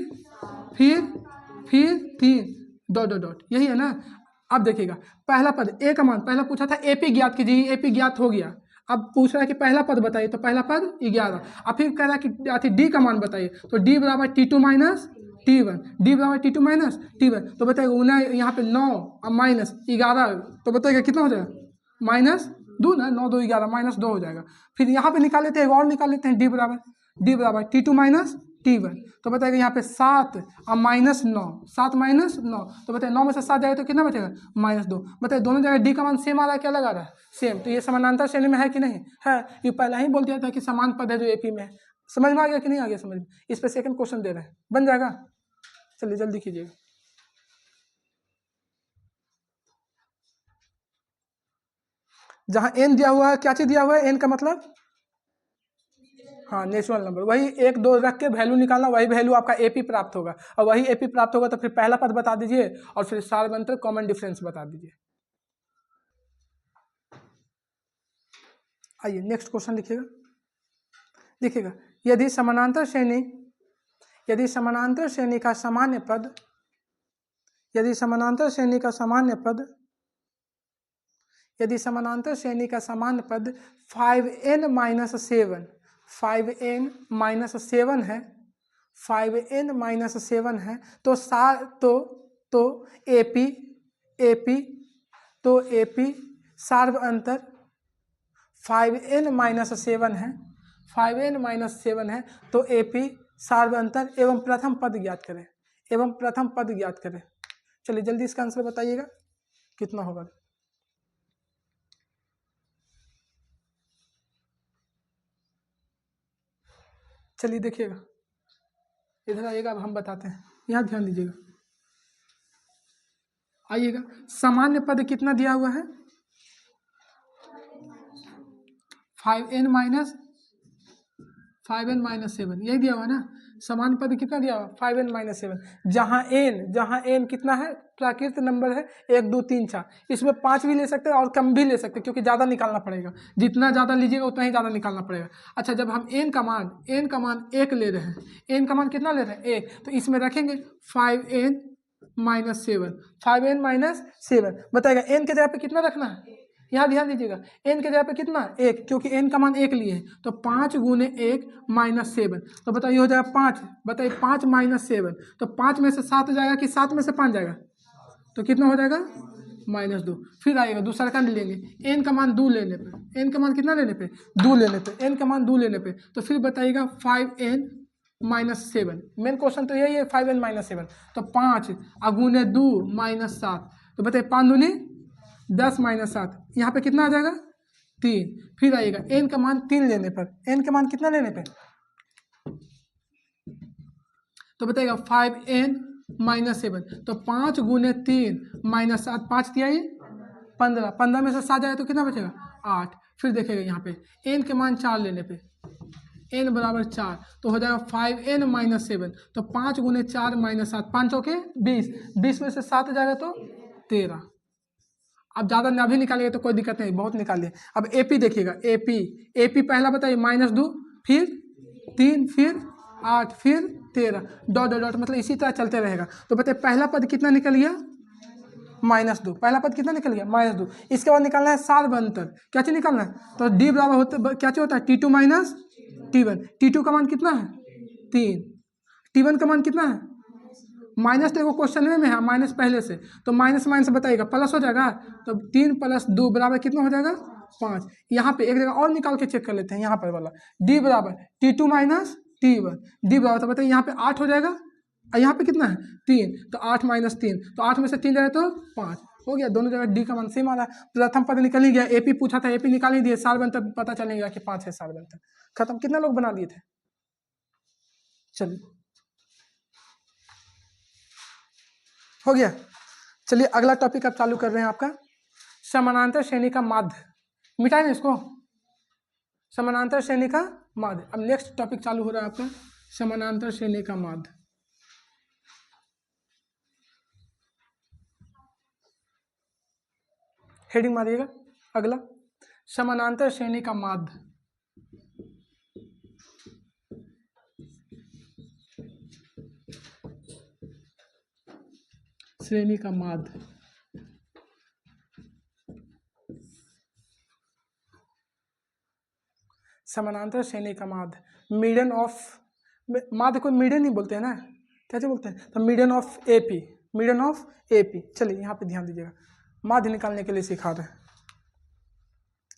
3 डॉट डॉट डॉट, यही है ना। अब देखिएगा पहला पद ए का मान, पहला पूछा था एपी ज्ञात कीजिए, एपी ज्ञात हो गया। अब पूछ रहा है कि पहला पद बताइए, तो पहला पद 11। अब फिर कह रहा है कि डी का मान बताइए, तो डी बराबर T2 माइनस T1, डी बराबर T2 माइनस T1, तो बताइएगा उन्हें यहाँ पे 9 और माइनस 11, तो बताइएगा कितना हो जाएगा माइनस 2 ना, 9 2 11 माइनस 2 हो जाएगा। फिर यहाँ पे निकाल लेते हैं, और निकाल लेते हैं डी बराबर T2 माइनस T1, तो बताइएगा यहाँ पे 7 और माइनस 9, 7 माइनस 9, तो बताइए 9 में से 7 जाएगा तो कितना बचेगा माइनस 2। बताइए दोनों जगह डी का मान सेम आ रहा है, क्या लगा रहा है सेम, तो ये समानांतर श्रेणी में है कि नहीं है, ये पहला ही बोल दिया था कि समान पद है जो एपी में है। समझ में आ गया कि नहीं आ गया समझ में, इस पर सेकंड क्वेश्चन दे रहे हैं, बन जाएगा। चलिए जल्दी कीजिएगा। जहाँ n दिया हुआ है, क्या चीज दिया हुआ है n का मतलब, हाँ नेचुरल नंबर, वही 1 2 रख के वैल्यू निकालना, वही वैल्यू आपका एपी प्राप्त होगा, और वही एपी प्राप्त होगा तो फिर पहला पद बता दीजिए और फिर सार्वंतर कॉमन डिफरेंस बता दीजिए। आइए नेक्स्ट क्वेश्चन लिखिएगा। देखिएगा यदि समानांतर श्रेणी का सामान्य पद, यदि समानांतर श्रेणी का सामान्य पद 5n माइनस 7, 5n माइनस 7 है, 5n माइनस 7 है, तो एपी सार्व अंतर 5n माइनस 7 है, 5n माइनस 7 है, तो एपी सार्व अंतर एवं प्रथम पद ज्ञात करें, चलिए जल्दी इसका आंसर बताइएगा कितना होगा। चलिए देखिएगा, इधर आइएगा, अब हम बताते हैं, यहाँ ध्यान दीजिएगा। आइएगा सामान्य पद कितना दिया हुआ है 5n माइनस 7, यही दिया हुआ ना। सामान्य पद कितना दिया हुआ 5n माइनस 7, जहाँ n कितना है प्राकृत नंबर है 1 2 3 4, इसमें 5 भी ले सकते हैं और कम भी ले सकते हैं, क्योंकि ज़्यादा निकालना पड़ेगा, जितना ज़्यादा लीजिएगा उतना ही ज़्यादा निकालना पड़ेगा। अच्छा जब हम n का मान 1 ले रहे हैं, n का मान कितना ले रहे हैं 1, तो इसमें रखेंगे 5n माइनस 7, 5n माइनस 7, बताएगा n के जगह पे कितना रखना है, यहाँ ध्यान दीजिएगा n के जगह पे कितना 1, क्योंकि n का मान 1 लिए है, तो 5 गुने 1 माइनस 7, तो बताइए हो जाएगा 5, बताइए 5 माइनस 7, तो 5 में से 7 जाएगा कि 7 में से 5 जाएगा, तो कितना हो जाएगा -2। फिर आएगा दूसरा का लेंगे, n का मान 2 लेने पे, n का मान कितना लेने पे 2 लेने पे, n का मान 2 लेने पे, तो फिर बताइएगा 5n माइनस 7, मेन क्वेश्चन तो यही है 5n माइनस 7, तो 5 गुने 2 माइनस 7, तो बताइए 5 दूनी 10 माइनस 7, यहाँ पे कितना आ जाएगा 3। फिर आइएगा n का मान 3 लेने पर, n का मान कितना लेने पे, तो बताइएगा 5n माइनस 7, तो 5 गुने 3 माइनस 7, 5 दिया ये 15, 15 में से 7 जाएगा तो कितना बचेगा 8। फिर देखिएगा यहाँ पे n के मान 4 लेने पे, n बराबर 4, तो हो जाएगा 5n माइनस 7, तो 5 गुने 4 माइनस 7, 5 चौके 20, 20 में से 7 जाएगा तो 13। अब ज़्यादा ना भी निकालिएगा तो कोई दिक्कत नहीं, बहुत निकालिए। अब एपी देखिएगा, एपी पहला बताइए -2, फिर 3, फिर 8, फिर 13, डॉट डॉट डॉट, मतलब इसी तरह चलते रहेगा। तो बताइए पहला पद कितना निकल गया -2, पहला पद कितना निकल गया -2। इसके बाद निकालना है सार्वंतर, क्या चीज निकालना है, तो डी बराबर होता क्या चीज होता है T2 माइनस T1, T2 का मान कितना है 3, T1 का मान कितना है माइनस, देखो क्वेश्चन में है माइनस पहले से, तो माइनस माइनस बताइएगा प्लस हो जाएगा, तो 3 + 2 बराबर कितना हो जाएगा 5। यहाँ पे एक जगह और निकाल के चेक कर लेते हैं, यहाँ पर वाला डी बराबर T2 माइनस T1, डी बराबर, तो बताइए यहाँ पे 8 हो जाएगा, और यहाँ पे कितना है 3, तो 8 माइनस 3, तो 8 में से 3 जाएगा तो 5, हो गया, दोनों जगह डी का मान सेम आ रहा है। प्रथम पद निकल ही गया, एपी पूछा था, एपी निकाल ही दिए, सार्वंतर पता चलेगा कि 5 है सार्वंतर। खत्म। कितना लोग बना दिए थे? चलिए हो गया। चलिए अगला टॉपिक अब चालू कर रहे हैं आपका समानांतर श्रेणी का माध्य। मिटाए ना इसको, समानांतर श्रेणी का माध्य। अब नेक्स्ट टॉपिक चालू हो रहा है आपका समानांतर श्रेणी का माध्य। हेडिंग मारिएगा अगला, समानांतर श्रेणी का माध्य। श्रेणी का माध्य, समानांतर श्रेणी का माध्य। मीडियन ऑफ, माध्य को मीडियन नहीं बोलते हैं ना, कैसे बोलते हैं? तो median of AP, median of AP. चलिए यहाँ पे ध्यान दीजिएगा, माध्य निकालने के लिए सिखा रहे हैं।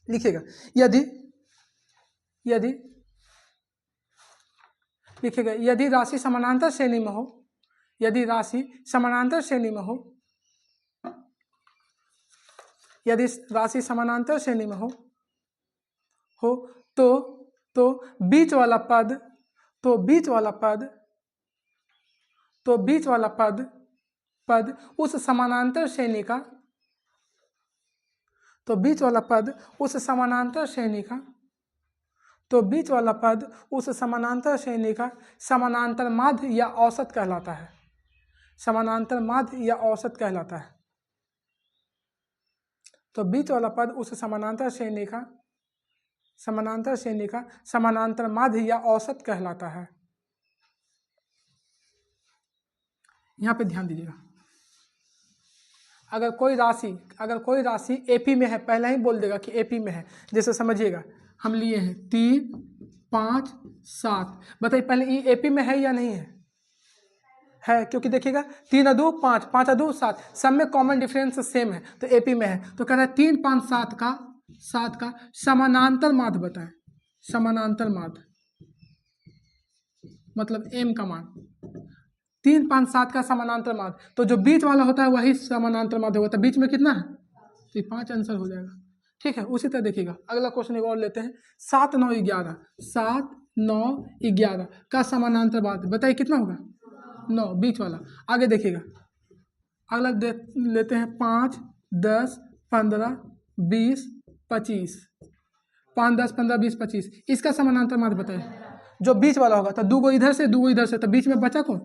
लिखिएगा, यदि यदि लिखिएगा, यदि राशि समानांतर श्रेणी में हो, यदि राशि समानांतर श्रेणी में हो, यदि राशि समानांतर श्रेणी में हो तो बीच वाला पद, तो बीच वाला पद, तो बीच वाला पद उस समानांतर श्रेणी का, तो बीच वाला पद उस समानांतर श्रेणी का, तो बीच वाला पद उस समानांतर श्रेणी का समानांतर माध्य या औसत कहलाता है। समानांतर माध्य या औसत कहलाता है। तो बीच वाला पद उस समानांतर श्रेणी का, समानांतर श्रेणी का समानांतर माध्य या औसत कहलाता है। यहां पे ध्यान दीजिएगा, अगर कोई राशि एपी में है, पहले ही बोल देगा कि एपी में है। जैसे समझिएगा, हम लिए हैं 3, 5, 7, बताइए पहले ये एपी में है या नहीं है? है, क्योंकि देखिएगा 3 अदू 5, 5 अदू 7, सब में कॉमन डिफरेंस सेम है, तो एपी में है। तो कह रहा है 3, 5, 7 का समानांतर माध्य बताएं। समानांतर माध्य मतलब एम का मान, 3, 5, 7 का समानांतर माध्य। तो जो बीच वाला होता है वही समानांतर माध्य होता है। बीच में कितना है? तो 5 आंसर हो जाएगा। ठीक है, उसी तरह देखिएगा अगला क्वेश्चन एक और लेते हैं। 7, 9, 11, 7, 9, 11 का समानांतर माध्य बताइए कितना होगा? 9, बीच वाला। आगे देखिएगा, अगला लेते हैं 5, 10, 15, 20, 25, 5, 10, 15, 20, 25, इसका समानांतर माध्य बताइए। जो बीच वाला होगा, तो 2 गो इधर से 2 गो इधर से, तो बीच में बचा कौन?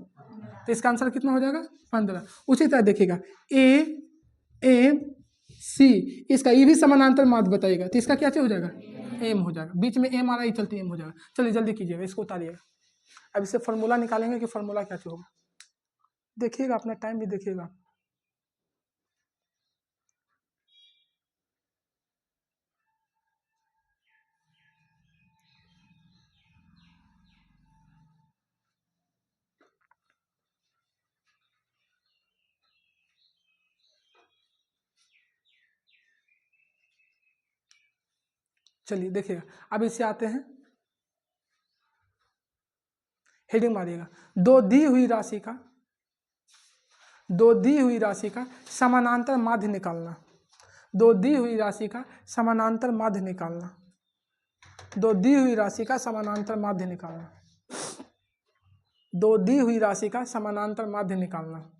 तो इसका आंसर कितना हो जाएगा? 15। उसी तरह देखिएगा ए एम सी, इसका ये भी समानांतर माध्य बताइएगा, तो इसका क्या हो जाएगा? एम हो जाएगा। बीच में एम आ रहा है, चलते एम हो जाएगा। चलिए जल्दी कीजिएगा, इसको उतारिएगा। अब इससे फॉर्मूला निकालेंगे कि फॉर्मूला क्या होगा। देखिएगा, अपना टाइम भी देखिएगा। चलिए देखिएगा, अब इससे आते हैं, हेडिंग मारिएगा, दो दी हुई राशि का समानांतर माध्य निकालना। दो दी हुई राशि का समानांतर माध्य निकालना। दो दी हुई राशि का समानांतर माध्य निकालना। दो दी हुई राशि का समानांतर माध्य निकालना।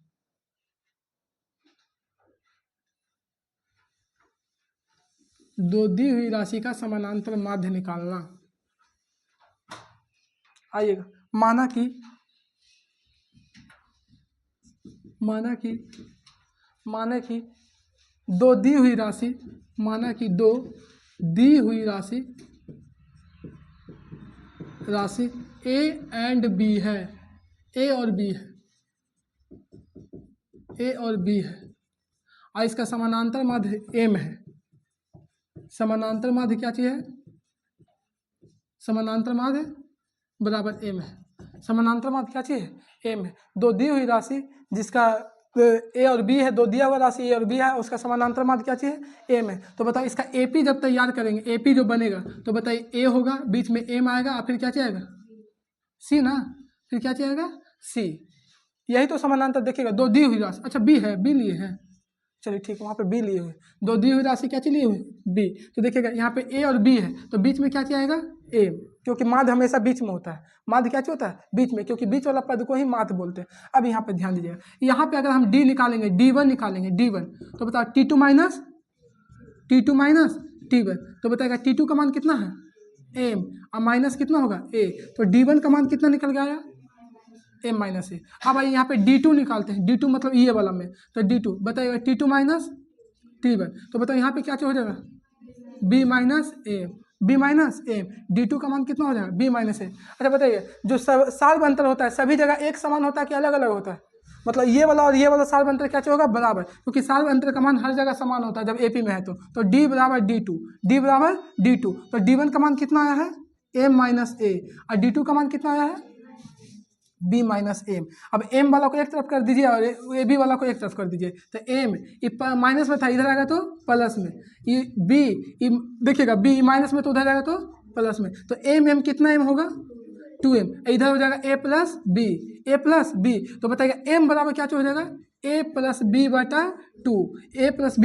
दो दी हुई राशि का समानांतर माध्य निकालना। आइएगा, माना कि दो दी हुई राशि, माना कि दो दी हुई राशि ए एंड बी है, ए और बी है, ए और बी है, और इसका समानांतर माध्य एम है। समानांतर माध्य क्या चीज है? समानांतर माध्य बराबर एम है। समानांतर माध्य क्या चीज है? एम है। दो दी हुई राशि जिसका ए और बी है, दो दिया हुआ राशि ए और बी है, उसका समानांतर माध्य क्या चीज है? एम है। तो बताइए इसका एपी जब तैयार करेंगे, एपी जो बनेगा, तो बताइए ए होगा, बीच में एम आएगा, और फिर क्या चाहिएगा? सी ना, फिर क्या चाहिएगा? सी। यही तो समानांतर देखिएगा, दो दी हुई राशि, अच्छा बी है, बी लिए हैं, चलिए ठीक है, वहाँ पे बी लिए हुए, दो दी हुई राशि क्या लिए हुए बी। तो देखिएगा यहाँ पे ए और बी है, तो बीच में क्या आएगा ए, क्योंकि माध्य हमेशा बीच में होता है। माध्य क्या होता है बीच में, क्योंकि बीच वाला पद को ही माध्य बोलते हैं। अब यहाँ पे ध्यान दीजिएगा, यहाँ पे अगर हम डी निकालेंगे, D1 निकालेंगे, D1 तो बताओ T2 माइनस T1, तो बताएगा T2 का मान कितना है एम, और माइनस कितना होगा ए, तो D1 का मान कितना निकल गया एम माइनस ए। अब आइए यहाँ पे D2 निकालते हैं, D2 मतलब ये वाला में, तो D2 बताइएगा T2 माइनस T1, तो बताओ यहाँ पे क्या हो जाएगा B माइनस एम, D2 का मान कितना हो जाएगा B माइनस ए। अच्छा बताइए, जो सार्व अंतर होता है सभी जगह एक समान होता है कि अलग अलग होता है? मतलब ये वाला और ये वाला सार्व अंतर क्या होगा बराबर, क्योंकि सार्व अंतर का मान हर जगह समान होता है जब एपी में है तो D बराबर D2, तो D1 का मान कितना आया है एम माइनस ए, और D2 का मान कितना आया है बी माइनस एम। अब एम वाला को एक तरफ कर दीजिए और ए बी वाला को एक तरफ कर दीजिए, तो एम माइनस में था, इधर आएगा तो प्लस में, ये बी देखिएगा बी माइनस में तो उधर आएगा तो प्लस में, तो एम कितना एम होगा 2m, इधर हो जाएगा ए प्लस बी, तो बताइएगा एम बराबर क्या हो जाएगा a प्लस बी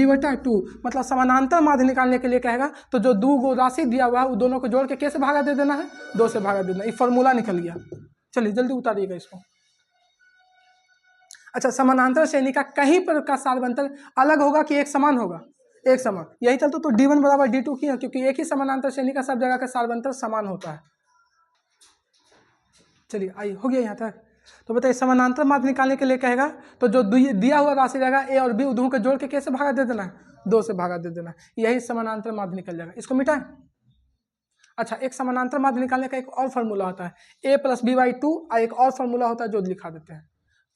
बटा टू, मतलब समानांतर माध्य निकालने के लिए कहेगा तो जो दो गो राशि दिया हुआ है वो दोनों को जोड़ के कैसे भागा दे देना है 2 से भागा दे देना, ये फॉर्मूला निकल गया। चलिए जल्दी उतारिएगा इसको। अच्छा, समानांतर श्रेणी का कहीं पर का सार्व अंतर अलग होगा कि एक समान होगा? एक समान, यही चलते तो D1 बराबर D2 की है, क्योंकि एक ही समानांतर श्रेणी का सब जगह का सार्व अंतर समान होता है। चलिए आइए, हो गया यहाँ तक। तो बताइए समानांतर माध्य निकालने के लिए कहेगा तो जो दिया हुआ राशि रहेगा ए और बी दोनों को जोड़ के कैसे भागा दे देना है 2 से भागा दे देना, यही समानांतर माध्य निकल जाएगा। इसको मिटाएं। अच्छा, एक समानांतर माध्य निकालने का एक और फॉर्मूला होता है a प्लस बी बाई 2, और एक और फॉर्मूला होता है जो लिखा देते हैं,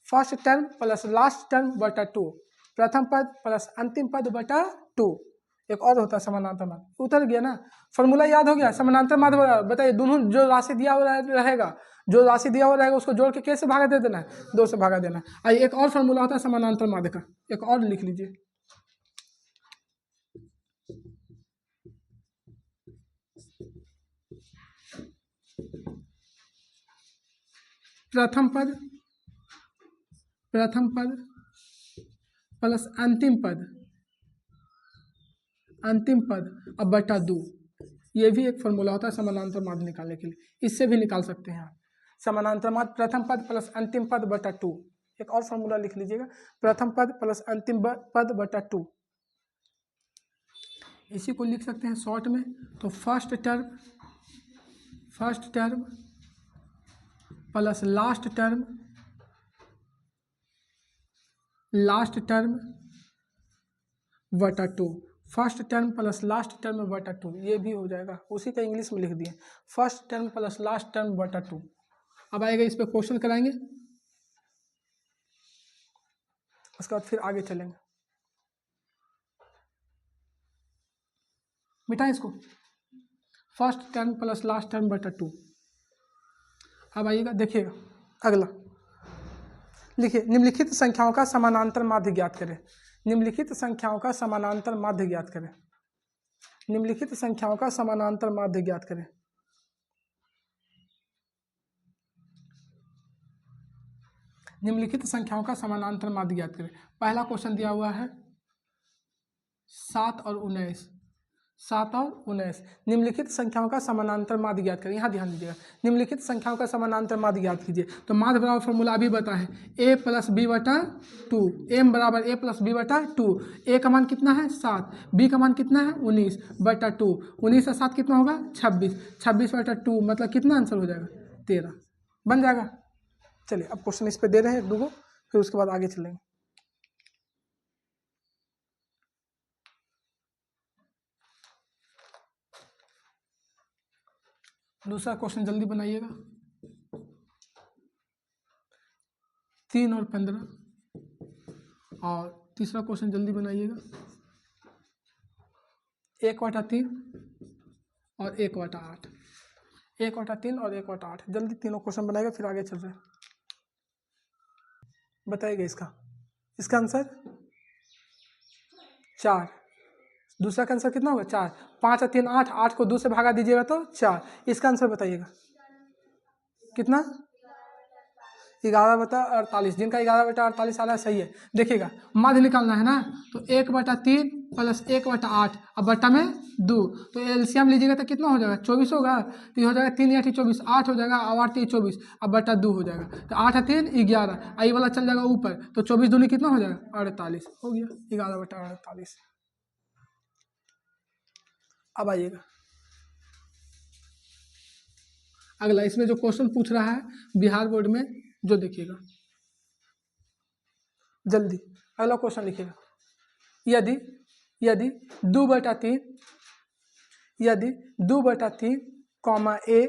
first term plus last term बटा 2, प्रथम पद प्लस अंतिम पद बटा 2। एक और होता है समानांतर माध्य, उतर गया ना, फॉर्मूला याद हो गया समानांतर माध्य। बताइए दोनों जो राशि दिया हुआ रहेगा, जो राशि दिया हुआ रहेगा उसको जोड़ के कैसे भागा दे देना है 2 से भागा देना है। आइए एक और फॉर्मूला होता है समानांतर माध्य का, एक और लिख लीजिए, प्रथम पद प्लस अंतिम पद अब बटा 2, ये भी एक फॉर्मूला होता है समानांतर माध्य निकालने के लिए, इससे भी निकाल सकते हैं आप। समानांतर माध्य प्रथम पद प्लस अंतिम पद बटा 2, एक और फॉर्मूला लिख लीजिएगा, प्रथम पद प्लस अंतिम पद बटा 2। इसी को लिख सकते हैं शॉर्ट में, तो first term plus last term बटा 2, first term plus last term बटा 2, ये भी हो जाएगा, उसी का इंग्लिश में लिख दिए, first term plus last term बटा 2। अब आएगा इस पे क्वेश्चन कराएंगे, उसके बाद फिर आगे चलेंगे। मिटाएं इसको, first term plus last term बटा 2। अब आइएगा देखिएगा अगला, लिखिए निम्नलिखित संख्याओं का समानांतर माध्य ज्ञात करें। निम्नलिखित संख्याओं का समानांतर माध्य ज्ञात करें। निम्नलिखित संख्याओं का समानांतर माध्य ज्ञात करें। निम्नलिखित संख्याओं का समानांतर माध्य ज्ञात करें। पहला क्वेश्चन दिया हुआ है 7 और 19। निम्नलिखित संख्याओं का समानांतर माध्य ज्ञात करें। यहाँ ध्यान दीजिएगा, निम्नलिखित संख्याओं का समानांतर माध्य ज्ञात कीजिए। तो माध्य बराबर फॉर्मूला अभी बता है a प्लस बी बटा 2, एम बराबर a प्लस बी बटा 2। ए का मान कितना है 7, बी का मान कितना है 19 बटा 2, 19 से 7 कितना होगा 26, 26 बटा 2 मतलब कितना आंसर हो जाएगा 13, बन जाएगा। चलिए अब क्वेश्चन इस पे दे रहे हैं 2 फिर उसके बाद आगे चलेंगे। दूसरा क्वेश्चन जल्दी बनाइएगा, 3 और 15, और तीसरा क्वेश्चन जल्दी बनाइएगा, 1/3 और 1/8, 1/3 और 1/8। जल्दी तीनों क्वेश्चन बनाएगा फिर आगे चल रहे हैं। बताइएगा इसका आंसर 4। दूसरा का आंसर कितना होगा 4, 5 और 3 8, 8 को 2 से भागा दीजिएगा तो 4। इसका आंसर बताइएगा कितना, 11/48, जिनका 11/48 आ रहा है सही है। देखिएगा माध्य निकालना है ना, तो 1/3 प्लस 1/8 अब बट्टा में 2, तो एलसीएम लीजिएगा तो कितना हो जाएगा 24 होगा, तो ये हो जाएगा 3 8 24, 8 हो जाएगा, और 8 24, अब बट्टा 2 हो जाएगा, तो 8 3 11, आई वाला चल जाएगा ऊपर, तो 24 दूनी कितना हो जाएगा 48 हो गया, 11/48। अब आइएगा अगला, इसमें जो क्वेश्चन पूछ रहा है बिहार बोर्ड में, जो देखिएगा जल्दी अगला क्वेश्चन लिखिएगा। यदि यदि 2/3 यदि 2/3 ए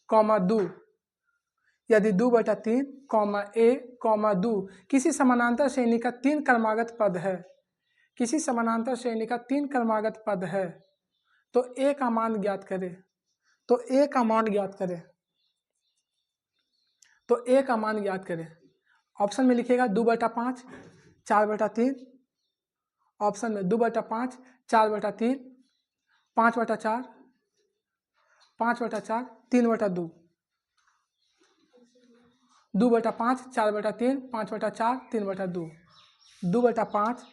कॉमा 2 यदि 2/3 ए 2 किसी समानांतर श्रेणी का 3 क्रमागत पद है, किसी समानांतर श्रेणी का 3 क्रमागत पद है, तो ए का मान ज्ञात करें, तो ए का मान ज्ञात करें, तो ए का मान ज्ञात करें। ऑप्शन में लिखिएगा 2/5 4/3, ऑप्शन में 2/5 4/3 5/4 5/4 3/2, 2/5 4/3 5/4 3/2, 2/5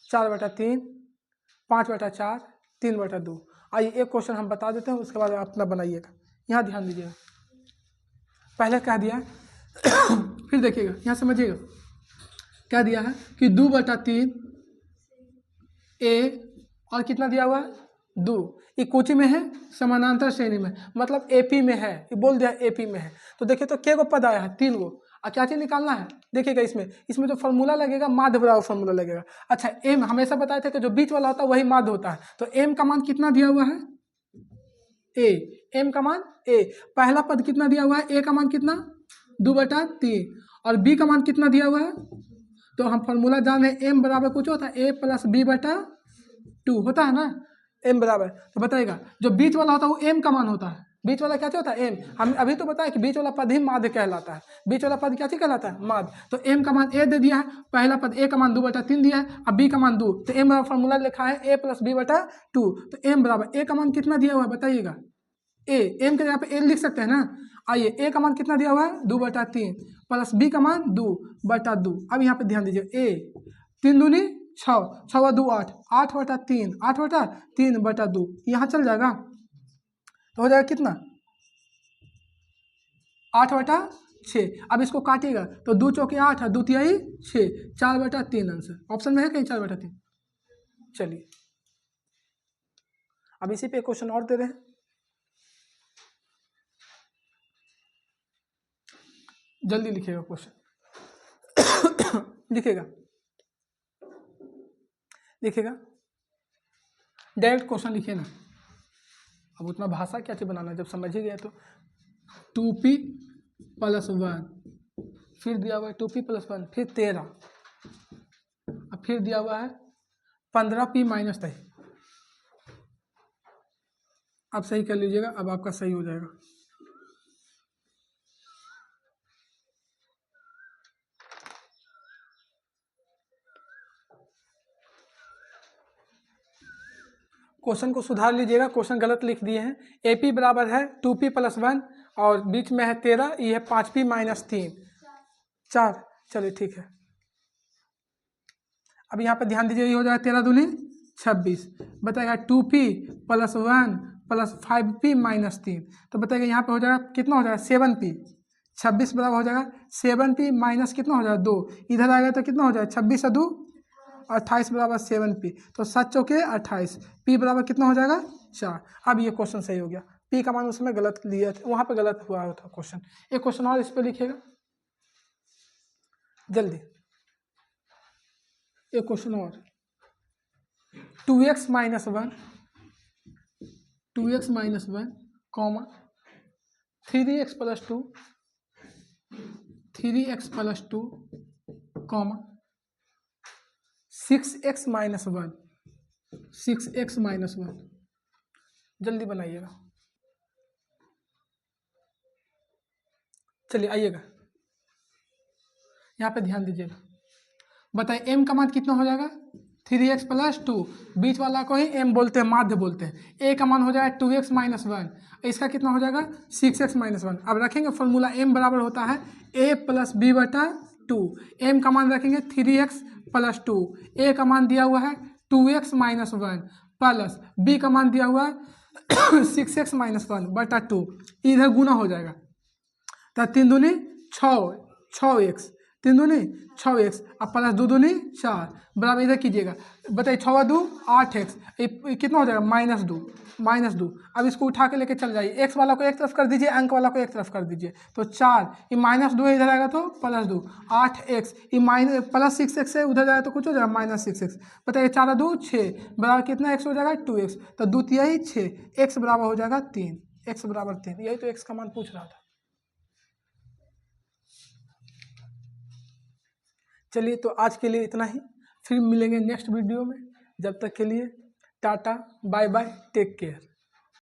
4/3 5/4 3/2। आइए एक क्वेश्चन हम बता देते हैं, उसके बाद अपना बनाइएगा। यहाँ ध्यान दीजिएगा, पहले कह दिया फिर देखिएगा, यहाँ समझिएगा क्या दिया है कि 2/3 ए और कितना दिया हुआ है 2, ये कोची में है समानांतर श्रेणी में, मतलब एपी में है, ये बोल दिया एपी में है। तो देखिए तो क्या गो पद आया है 3 गो, और क्या चीज निकालना है देखिएगा, इसमें जो फॉर्मूला लगेगा माध्य बराबर फॉर्मूला लगेगा। अच्छा एम हमेशा बताए थे कि जो बीच वाला होता है वही माध्य होता है, तो एम का मान कितना दिया हुआ है ए, एम का मान ए, पहला पद कितना दिया हुआ है ए का मान कितना 2/3, और बी का मान कितना दिया हुआ है, तो हम फॉर्मूला जान रहे एम बराबर कुछ होता है ए प्लस बी बटा 2 होता है ना, एम बराबर, तो बताइएगा जो बीच वाला होता है वो एम का मान होता है, बीच वाला क्या होता है एम, हम अभी तो बताया कि बीच वाला पद ही माध्य कहलाता है, बीच वाला पद क्या चीज कहलाता है माध्य। तो एम का मान ए दे दिया है, पहला पद ए का मान 2/3 दिया है, अब बी का मान 2, तो एम बराबर फॉर्मूला लिखा है ए प्लस बी बटा 2, तो एम बराबर ए का मान कितना दिया हुआ है बताइएगा, ए एम के जगह पे ए लिख सकते हैं ना। आइए ए का मान कितना दिया हुआ है 2/3 प्लस बी का मान 2/2। अब यहाँ पे ध्यान दीजिए ए 3 दूनी 6, 6 2 8, 8/3 8/3/2, यहाँ चल जाएगा तो हो जाएगा कितना 8/6। अब इसको काटिएगा तो 2 चौके 8 और 2 तिहाई 6, 4/3 आंसर ऑप्शन में है कहीं 4/3। चलिए अब इसी पे क्वेश्चन और दे रहे हैं, जल्दी लिखिएगा क्वेश्चन लिखिएगा डायरेक्ट क्वेश्चन लिखिए ना, अब उतना भाषा क्या चीज बनाना, जब समझ ही गया तो 2p + 1, फिर दिया हुआ है 2p + 1, फिर 13, अब फिर दिया हुआ है 15p - 3। आप सही कर लीजिएगा, अब आपका सही हो जाएगा। क्वेश्चन को सुधार लीजिएगा, क्वेश्चन गलत लिख दिए हैं। AP बराबर है 2p + 1 और बीच में है 13, ये है 5p - 3 4। चलिए ठीक है, अब यहाँ पे ध्यान दीजिए, ये हो जाएगा 13 दूनी 26, बताएगा 2p + 1 + 5p - 3, तो बताइएगा यहाँ पे हो जाएगा कितना हो जाएगा 7p, 26 बराबर हो जाएगा 7p माइनस कितना हो जाएगा 2, इधर आएगा तो कितना हो जाएगा 26 और 2 28 बराबर 7p, तो 7 चौके 28, p बराबर कितना हो जाएगा 4। अब ये क्वेश्चन सही हो गया, p का मान उसमें गलत लिया था, वहाँ पे गलत हुआ था क्वेश्चन। एक क्वेश्चन और इस पे लिखिएगा जल्दी, एक क्वेश्चन और 2x - 1 2x - 1 comma 3x + 2 3x + 2 comma 6x - 1 6x - 1, जल्दी बनाइएगा। चलिए आइएगा यहाँ पे ध्यान दीजिएगा, बताइए m का मान कितना हो जाएगा 3x प्लस 2, बीच वाला को ही m बोलते हैं, माध्य बोलते हैं। a का मान हो जाएगा 2x माइनस 1, इसका कितना हो जाएगा 6x माइनस 1। अब रखेंगे फॉर्मूला m बराबर होता है a प्लस बी बटा 2। m का मान रखेंगे 3x प्लस 2, a का मान दिया हुआ है 2x माइनस 1 प्लस b का मान दिया हुआ है 6x माइनस 1 बटा 2, इधर गुना हो जाएगा तो 3 दूनी 6x, 3 दूनी 6x, अब प्लस 2 दूनी 4 बराबर इधर कीजिएगा, बताइए 6 2 8x, कितना हो जाएगा -2। अब इसको उठा के लेके चल जाइए, x वाला को एक तरफ कर दीजिए, अंक वाला को एक तरफ कर दीजिए, तो 4, ये -2 इधर आएगा तो +2, 8x, ये प्लस 6x है उधर जाएगा तो कुछ हो जाएगा -6x, बताइए 4 2 6 बराबर कितना x हो जाएगा 2x, तो 2 तिहाई 6, x बराबर हो जाएगा 3, x बराबर 3, यही तो x का मान पूछ रहा था। चलिए तो आज के लिए इतना ही, फिर मिलेंगे नेक्स्ट वीडियो में, जब तक के लिए tata bye bye, take care.